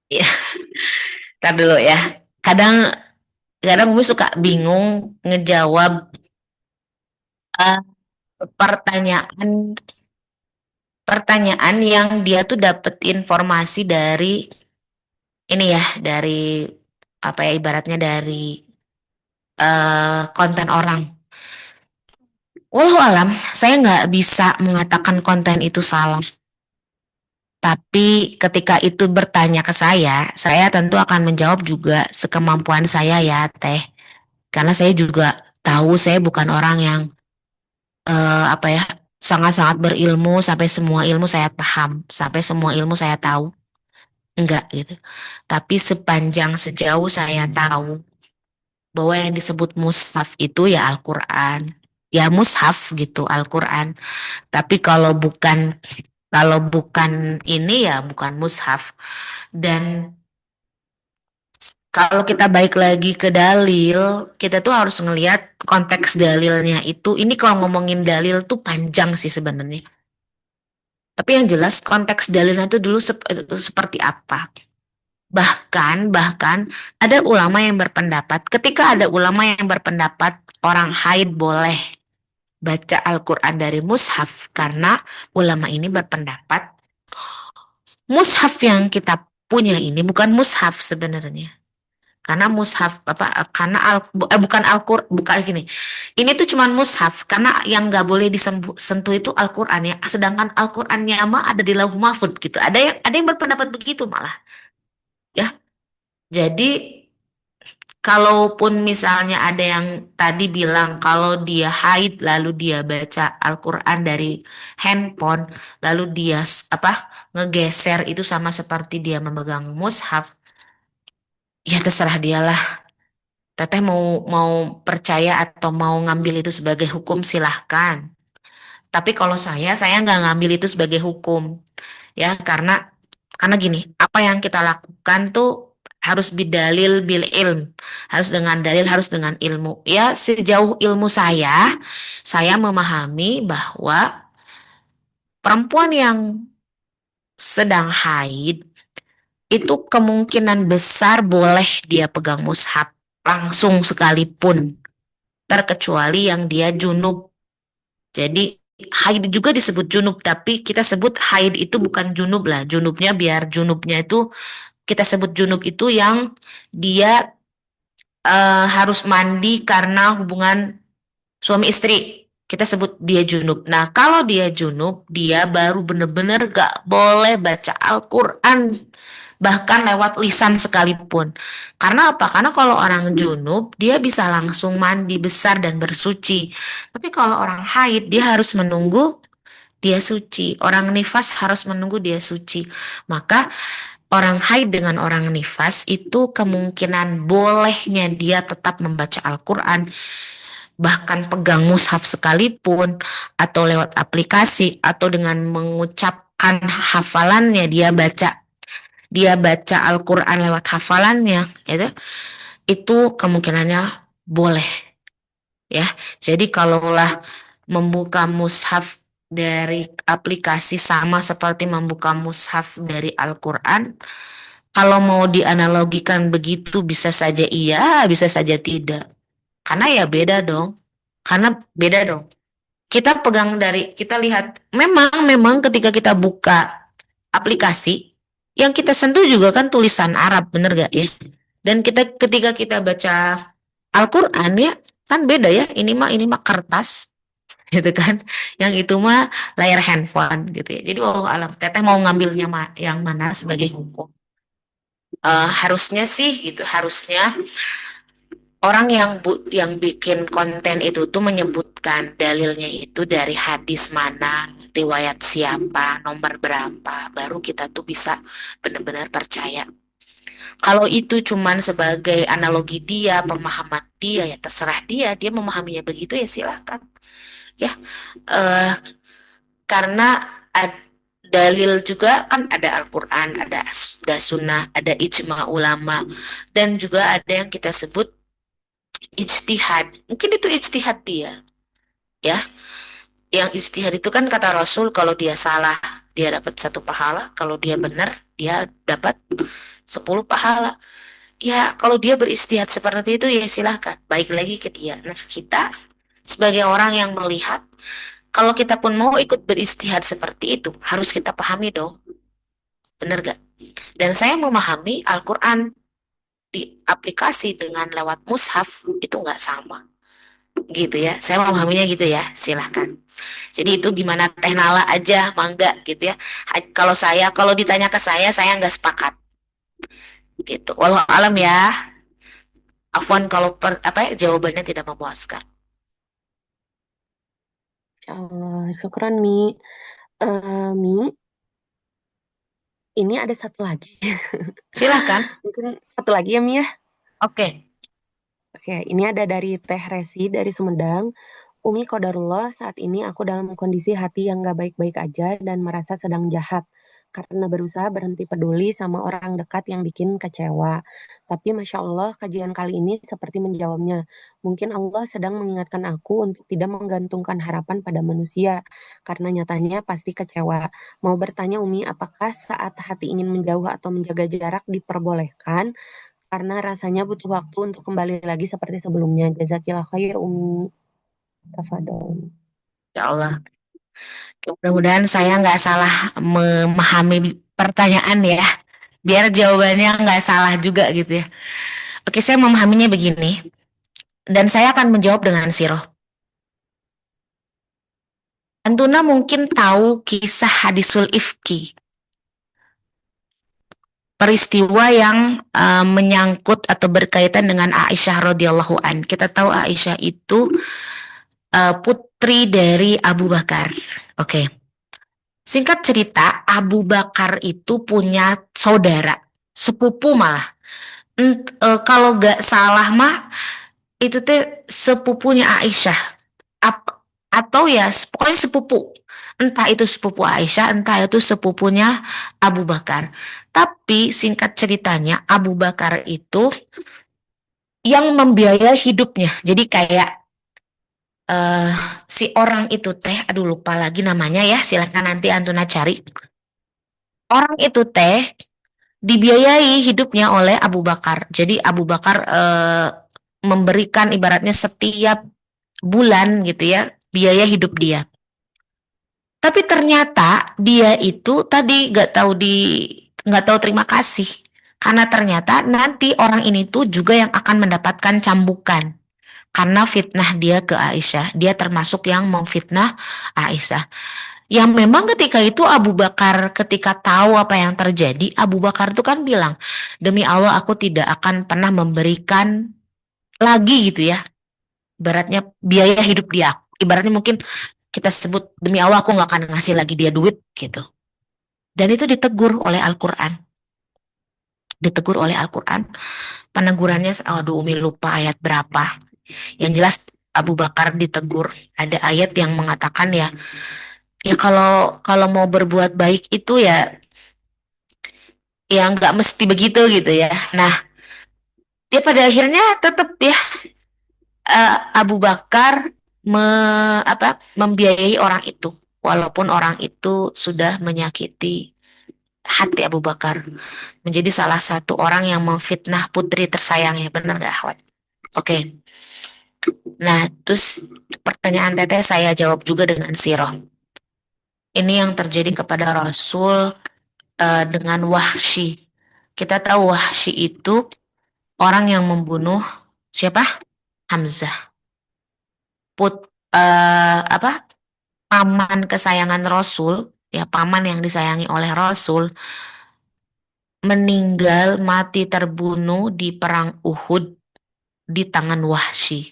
Ya, ntar dulu ya. Kadang kadang gue suka bingung ngejawab eh, pertanyaan pertanyaan yang dia tuh dapat informasi dari ini ya, dari apa ya, ibaratnya dari konten orang. Walau alam, saya nggak bisa mengatakan konten itu salah. Tapi ketika itu bertanya ke saya tentu akan menjawab juga sekemampuan saya ya, Teh. Karena saya juga tahu saya bukan orang yang apa ya, sangat-sangat berilmu sampai semua ilmu saya paham, sampai semua ilmu saya tahu. Enggak gitu. Tapi sepanjang sejauh saya tahu bahwa yang disebut mushaf itu ya Al-Quran. Ya mushaf gitu, Al-Quran. Tapi kalau bukan ini ya bukan mushaf. Dan kalau kita balik lagi ke dalil, kita tuh harus ngelihat konteks dalilnya itu. Ini kalau ngomongin dalil tuh panjang sih sebenarnya. Tapi yang jelas konteks dalilnya itu dulu seperti apa. Bahkan ada ulama yang berpendapat, ketika ada ulama yang berpendapat orang haid boleh baca Al-Quran dari mushaf, karena ulama ini berpendapat mushaf yang kita punya ini bukan mushaf sebenarnya. Karena mushaf karena bukan Al-Qur'an, bukan gini. Ini tuh cuman mushaf karena yang nggak boleh disentuh itu Al-Qur'an ya. Sedangkan Al-Qur'annya mah ada di Lauh Mahfud gitu. Ada yang berpendapat begitu malah ya. Jadi kalaupun misalnya ada yang tadi bilang kalau dia haid lalu dia baca Al-Qur'an dari handphone lalu dia ngegeser itu sama seperti dia memegang mushaf, ya terserah dialah. Teteh mau mau percaya atau mau ngambil itu sebagai hukum silahkan. Tapi kalau saya nggak ngambil itu sebagai hukum ya, karena gini, apa yang kita lakukan tuh harus bidalil bil ilm, harus dengan dalil, harus dengan ilmu. Ya sejauh ilmu saya memahami bahwa perempuan yang sedang haid itu kemungkinan besar boleh dia pegang mushaf langsung sekalipun, terkecuali yang dia junub. Jadi haid juga disebut junub, tapi kita sebut haid itu bukan junub lah. Junubnya itu kita sebut junub itu yang dia harus mandi karena hubungan suami istri. Kita sebut dia junub. Nah, kalau dia junub, dia baru bener-bener gak boleh baca Al-Quran. Bahkan lewat lisan sekalipun. Karena apa? Karena kalau orang junub, dia bisa langsung mandi besar dan bersuci. Tapi kalau orang haid, dia harus menunggu dia suci. Orang nifas harus menunggu dia suci. Maka orang haid dengan orang nifas itu kemungkinan bolehnya dia tetap membaca Al-Quran, bahkan pegang mushaf sekalipun, atau lewat aplikasi, atau dengan mengucapkan hafalannya dia baca Al-Quran lewat hafalannya, itu kemungkinannya boleh ya. Jadi kalaulah membuka mushaf dari aplikasi sama seperti membuka mushaf dari Al-Quran, kalau mau dianalogikan begitu bisa saja iya, bisa saja tidak. Karena ya beda dong. Karena beda dong. Kita lihat, memang ketika kita buka aplikasi, yang kita sentuh juga kan tulisan Arab, bener gak ya? Dan ketika kita baca Al-Quran ya, kan beda ya. Ini mah kertas, gitu kan. Yang itu mah layar handphone gitu ya. Jadi wallahu alam, teteh mau ngambilnya yang mana sebagai hukum? Harusnya sih gitu, harusnya orang yang bikin konten itu tuh menyebutkan dalilnya itu dari hadis mana, riwayat siapa, nomor berapa, baru kita tuh bisa benar-benar percaya. Kalau itu cuman sebagai analogi dia, pemahaman dia, ya terserah dia memahaminya begitu ya silakan. Ya, eh karena dalil juga kan ada Al-Quran, ada sunnah, ada ijma ulama, dan juga ada yang kita sebut ijtihad. Mungkin itu ijtihad dia, ya. Yang ijtihad itu kan kata Rasul, kalau dia salah dia dapat 1 pahala, kalau dia benar dia dapat 10 pahala. Ya kalau dia beristihad seperti itu ya silahkan. Baik lagi ke dia. Nah kita Sebagai orang yang melihat, kalau kita pun mau ikut beristihad seperti itu, harus kita pahami dong, bener gak? Dan saya memahami Al-Quran di aplikasi dengan lewat mushaf itu nggak sama, gitu ya. Saya memahaminya gitu ya, silahkan. Jadi itu gimana tehnala aja, mangga gitu ya. Kalau ditanya ke saya nggak sepakat, gitu. Walau alam ya, Afwan kalau jawabannya tidak memuaskan. Insya Allah, syukran Mi. Mi, ini ada satu lagi. Silahkan. Mungkin satu lagi ya Mi ya. Oke. Oke, ini ada dari Teh Resi dari Sumedang. Umi Qadarullah, saat ini aku dalam kondisi hati yang gak baik-baik aja dan merasa sedang jahat. Karena berusaha berhenti peduli sama orang dekat yang bikin kecewa. Tapi Masya Allah, kajian kali ini seperti menjawabnya. Mungkin Allah sedang mengingatkan aku untuk tidak menggantungkan harapan pada manusia. Karena nyatanya pasti kecewa. Mau bertanya Umi, apakah saat hati ingin menjauh atau menjaga jarak diperbolehkan? Karena rasanya butuh waktu untuk kembali lagi seperti sebelumnya. Jazakillah khair Umi. Tafadol. Ya Allah. Mudah-mudahan saya nggak salah memahami pertanyaan ya. Biar jawabannya nggak salah juga gitu ya. Oke, saya memahaminya begini. Dan saya akan menjawab dengan siroh. Antuna mungkin tahu kisah hadisul ifki. Peristiwa yang menyangkut atau berkaitan dengan Aisyah radhiyallahu an. Kita tahu Aisyah itu putri dari Abu Bakar. Oke. Singkat cerita, Abu Bakar itu punya saudara, sepupu malah. Kalau gak salah mah, itu teh sepupunya Aisyah. Atau ya, pokoknya sepupu. Entah itu sepupu Aisyah, entah itu sepupunya Abu Bakar. Tapi singkat ceritanya, Abu Bakar itu yang membiayai hidupnya. Jadi kayak si orang itu teh, aduh lupa lagi namanya ya, silakan nanti Antuna cari. Orang itu teh dibiayai hidupnya oleh Abu Bakar. Jadi Abu Bakar memberikan ibaratnya setiap bulan gitu ya, biaya hidup dia. Tapi ternyata dia itu tadi nggak tahu terima kasih. Karena ternyata nanti orang ini tuh juga yang akan mendapatkan cambukan. Karena fitnah dia ke Aisyah. Dia termasuk yang memfitnah Aisyah. Yang memang ketika itu Abu Bakar ketika tahu apa yang terjadi, Abu Bakar itu kan bilang, demi Allah aku tidak akan pernah memberikan lagi gitu ya. Ibaratnya biaya hidup dia. Ibaratnya mungkin kita sebut demi Allah aku nggak akan ngasih lagi dia duit gitu. Dan itu ditegur oleh Al-Quran. Ditegur oleh Al-Quran. Penegurannya, aduh Umi lupa ayat berapa. Yang jelas Abu Bakar ditegur. Ada ayat yang mengatakan ya kalau mau berbuat baik itu ya nggak mesti begitu gitu ya. Nah, dia pada akhirnya tetap ya Abu Bakar membiayai orang itu, walaupun orang itu sudah menyakiti hati Abu Bakar, menjadi salah satu orang yang memfitnah putri tersayangnya, benar nggak, Ahwat? Oke. Nah, terus pertanyaan Teteh saya jawab juga dengan siroh. Ini yang terjadi kepada Rasul dengan Wahsy. Kita tahu Wahsy itu orang yang membunuh siapa? Hamzah. Paman kesayangan Rasul, ya paman yang disayangi oleh Rasul, meninggal mati terbunuh di perang Uhud di tangan Wahsy.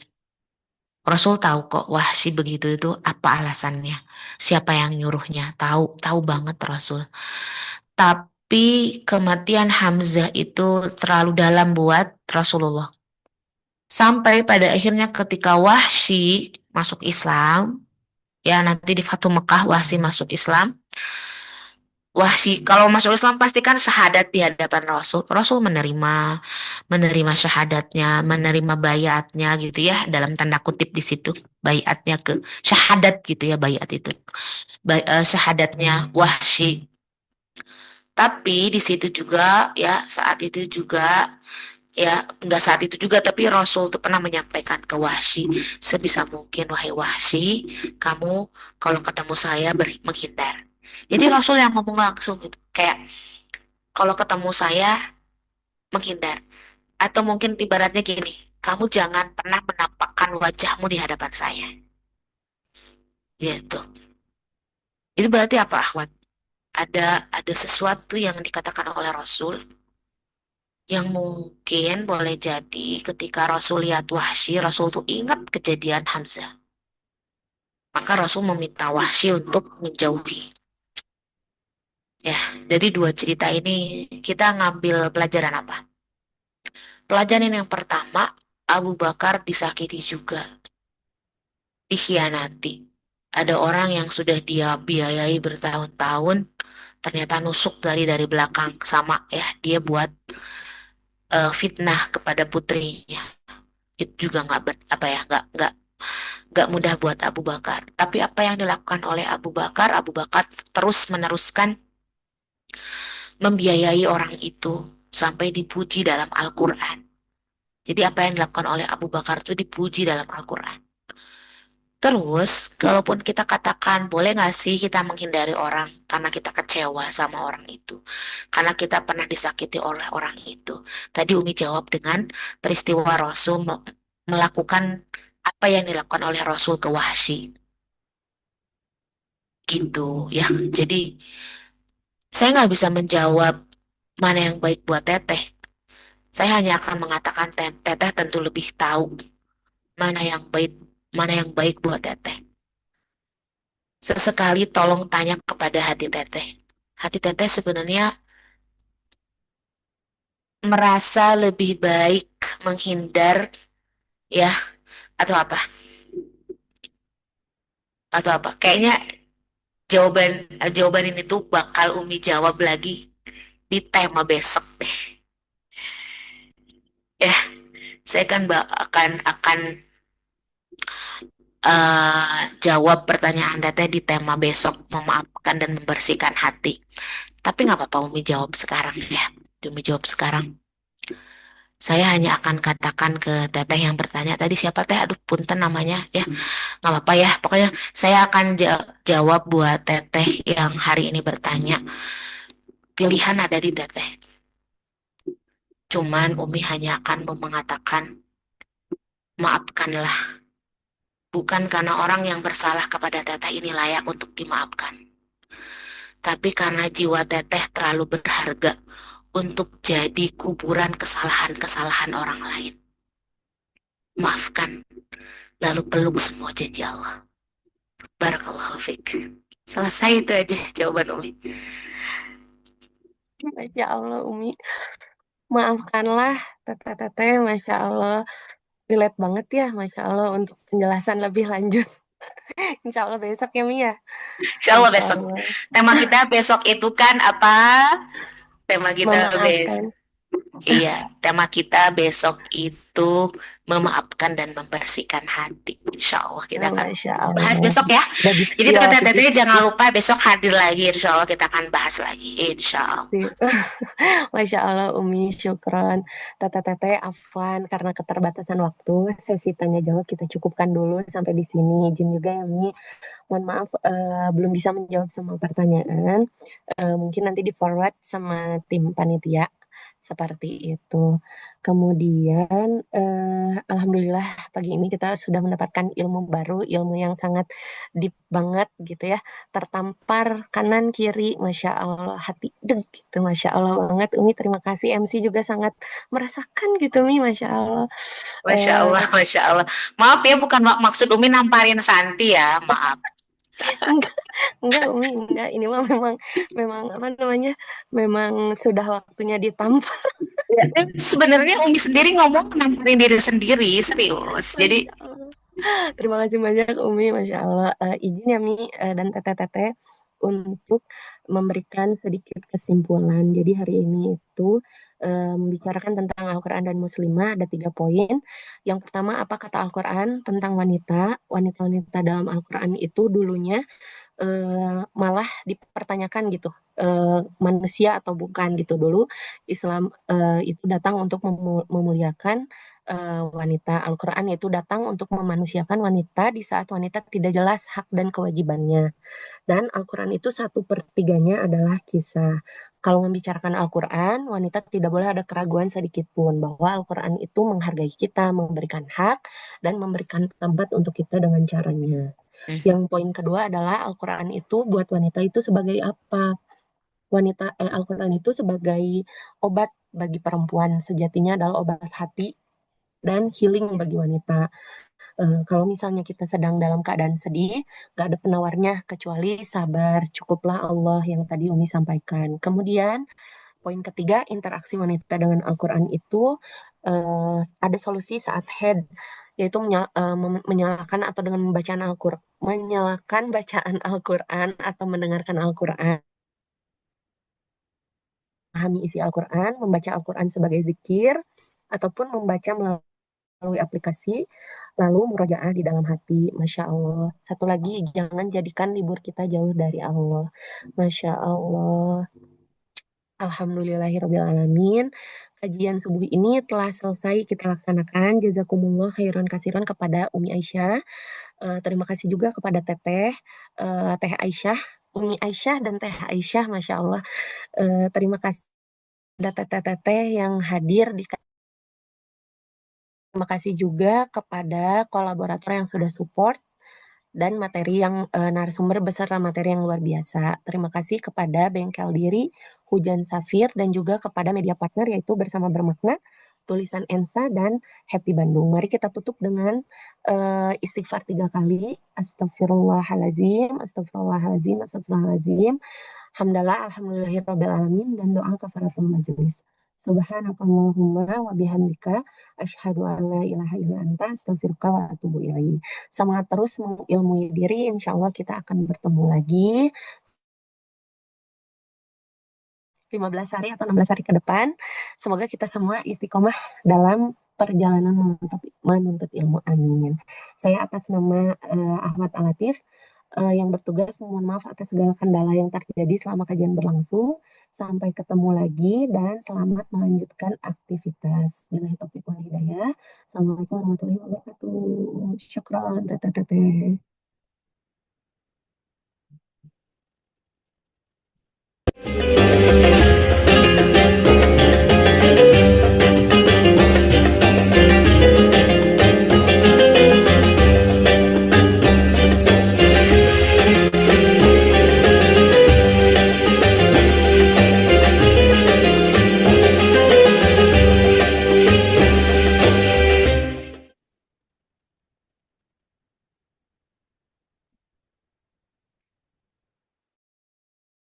Rasul tahu kok Wahsy begitu itu apa alasannya, siapa yang nyuruhnya, tahu banget Rasul. Tapi kematian Hamzah itu terlalu dalam buat Rasulullah. Sampai pada akhirnya ketika Wahsy masuk Islam, ya nanti di Fatu Mekah Wahsy masuk Islam. Wahsy kalau masuk Islam pasti kan syahadat di hadapan Rasul. Rasul menerima syahadatnya, menerima bayatnya gitu ya, dalam tanda kutip di situ. Bayatnya ke syahadat gitu ya, bayat itu. Syahadatnya Wahsy. Tapi di situ juga ya saat itu juga Ya, nggak saat itu juga, tapi Rasul tuh pernah menyampaikan ke Wahsy, sebisa mungkin wahai Wahsy, kamu kalau ketemu saya menghindar. Jadi Rasul yang ngomong langsung gitu, kayak kalau ketemu saya menghindar. Atau mungkin ibaratnya gini, kamu jangan pernah menampakkan wajahmu di hadapan saya. Gitu. Itu berarti apa, Ahmad? Ada sesuatu yang dikatakan oleh Rasul yang mungkin boleh jadi ketika Rasul lihat Wahsy, Rasul tuh ingat kejadian Hamzah. Maka Rasul meminta Wahsy untuk menjauhi. Ya, jadi dua cerita ini kita ngambil pelajaran apa? Pelajaran yang pertama, Abu Bakar disakiti juga, dikhianati. Ada orang yang sudah dia biayai bertahun-tahun, ternyata nusuk dari belakang, sama ya dia buat fitnah kepada putrinya. Itu juga apa ya, nggak mudah buat Abu Bakar. Tapi apa yang dilakukan oleh Abu Bakar? Abu Bakar terus meneruskan membiayai orang itu sampai dipuji dalam Al-Quran. Jadi apa yang dilakukan oleh Abu Bakar itu dipuji dalam Al-Quran. Terus, kalaupun kita katakan, boleh nggak sih kita menghindari orang karena kita kecewa sama orang itu, karena kita pernah disakiti oleh orang itu. Tadi Umi jawab dengan peristiwa Rasul melakukan apa yang dilakukan oleh Rasul ke Wahsy. Gitu ya. Jadi, saya nggak bisa menjawab mana yang baik buat Teteh. Saya hanya akan mengatakan Teteh tentu lebih tahu mana yang baik, mana yang baik buat Teteh. Sesekali tolong tanya kepada hati Teteh. Hati Teteh sebenarnya merasa lebih baik menghindar ya, atau apa? Atau apa? Kayaknya jawaban ini tuh bakal Umi jawab lagi di tema besok deh. Ya, saya kan akan jawab pertanyaan Teteh di tema besok, memaafkan dan membersihkan hati. Tapi nggak apa-apa Umi jawab sekarang ya. Umi jawab sekarang. Saya hanya akan katakan ke Teteh yang bertanya tadi, siapa Teh? Aduh, punten namanya ya. Nggak apa-apa ya. Pokoknya saya akan jawab buat Teteh yang hari ini bertanya. Pilihan ada di Teteh. Cuman Umi hanya akan mengatakan, maafkanlah. Bukan karena orang yang bersalah kepada Teteh ini layak untuk dimaafkan. Tapi karena jiwa Teteh terlalu berharga untuk jadi kuburan kesalahan-kesalahan orang lain. Maafkan, lalu peluk semua janji Allah. Barakallahu fiik. Selesai, itu aja jawaban Umi. Masya Allah, Umi. Maafkanlah, Teteh, Masya Allah. Relate banget ya, Masya Allah, untuk penjelasan lebih lanjut. Insya Allah besok ya, Mi ya. Insya Allah Masya besok. Allah. Tema kita besok itu kan apa? Tema kita besok. Memaafkan. Iya, tema kita besok itu memaafkan dan membersihkan hati. Insya Allah kita akan Masya bahas Allah. besok ya. Udah Jadi disiap, teteh-teteh jangan lupa besok hadir lagi. Insya Allah kita akan bahas lagi. Insya Allah. Masya Allah, Umi, syukron. Teteh, afwan, karena keterbatasan waktu, sesi tanya jawab kita cukupkan dulu sampai di sini. Izin juga ya, Mi. Mohon maaf, belum bisa menjawab semua pertanyaan. Mungkin nanti di forward sama tim panitia. Seperti itu. Kemudian, alhamdulillah pagi ini kita sudah mendapatkan ilmu baru, ilmu yang sangat deep banget gitu ya. Tertampar kanan kiri, Masya Allah, hati deg gitu, Masya Allah banget. Umi terima kasih, MC juga sangat merasakan gitu Mi, Masya Allah. Masya Allah, Masya Allah. Maaf ya, bukan maksud Umi namparin Santi ya, maaf. Enggak Umi, enggak. Ini mah memang apa namanya? Memang sudah waktunya ditampar. Ya, sebenarnya Umi sendiri ngomong namparin diri sendiri, serius. Jadi terima kasih banyak Umi, Masya Allah. Izin ya Mi dan Teteh untuk memberikan sedikit kesimpulan. Jadi hari ini itu membicarakan tentang Al-Quran dan Muslimah ada 3 poin. Yang pertama, apa kata Al-Quran tentang wanita? Wanita-wanita dalam Al-Quran itu dulunya malah dipertanyakan gitu, manusia atau bukan gitu. Dulu Islam itu datang untuk memuliakan wanita. Al-Quran itu datang untuk memanusiakan wanita di saat wanita tidak jelas hak dan kewajibannya. Dan Al-Quran itu 1/3-nya adalah kisah. Kalau membicarakan Al-Quran, wanita tidak boleh ada keraguan sedikit pun bahwa Al-Quran itu menghargai kita, memberikan hak, dan memberikan tempat untuk kita dengan caranya. Yang poin kedua adalah Al-Quran itu buat wanita itu sebagai apa? Al-Quran itu sebagai obat bagi perempuan. Sejatinya adalah obat hati dan healing bagi wanita. Kalau misalnya kita sedang dalam keadaan sedih, gak ada penawarnya kecuali sabar, cukuplah Allah yang tadi Umi sampaikan. Kemudian, poin ketiga, interaksi wanita dengan Al-Quran itu ada solusi saat head, yaitu menyalakan atau dengan menyalakan bacaan Al-Quran atau mendengarkan Al-Quran, memahami isi Al-Quran, membaca Al-Quran sebagai zikir, ataupun membaca melalui aplikasi, lalu murojaah di dalam hati. Masya Allah. Satu lagi, jangan jadikan libur kita jauh dari Allah. Masya Allah. Alhamdulillahirrabbilalamin. Kajian subuh ini telah selesai kita laksanakan. Jazakumullah khairan kasiran kepada Umi Aisyah. Terima kasih juga kepada Teh Aisyah, Umi Aisyah dan Teh Aisyah. Masya Allah. Terima kasih kepada teteh-teteh yang hadir di. Terima kasih juga kepada kolaborator yang sudah support dan materi yang narasumber beserta materi yang luar biasa. Terima kasih kepada Bengkel Diri, Hujan Safir, dan juga kepada media partner yaitu Bersama Bermakna, Tulisan Ensa, dan Happy Bandung. Mari kita tutup dengan istighfar 3 kali. Astagfirullahalazim, astagfirullahalazim, astagfirullahalazim. Hamdalah, alhamdulillahirrabbilalamin, dan doa kafaratul majelis. Subhanakallahumma wa bihamdika asyhadu an la ilaha illa anta astaghfiruka wa atubu ilaik. Semangat terus mengilmui diri, insya Allah kita akan bertemu lagi 15 hari atau 16 hari ke depan. Semoga kita semua istiqomah dalam perjalanan menuntut ilmu. Amin. Saya atas nama Ahmad Alatif yang bertugas mohon maaf atas segala kendala yang terjadi selama kajian berlangsung. Sampai ketemu lagi dan selamat melanjutkan aktivitas. Billahi taufiq wal hidayah. Assalamualaikum warahmatullahi wabarakatuh. Syukran, teteh.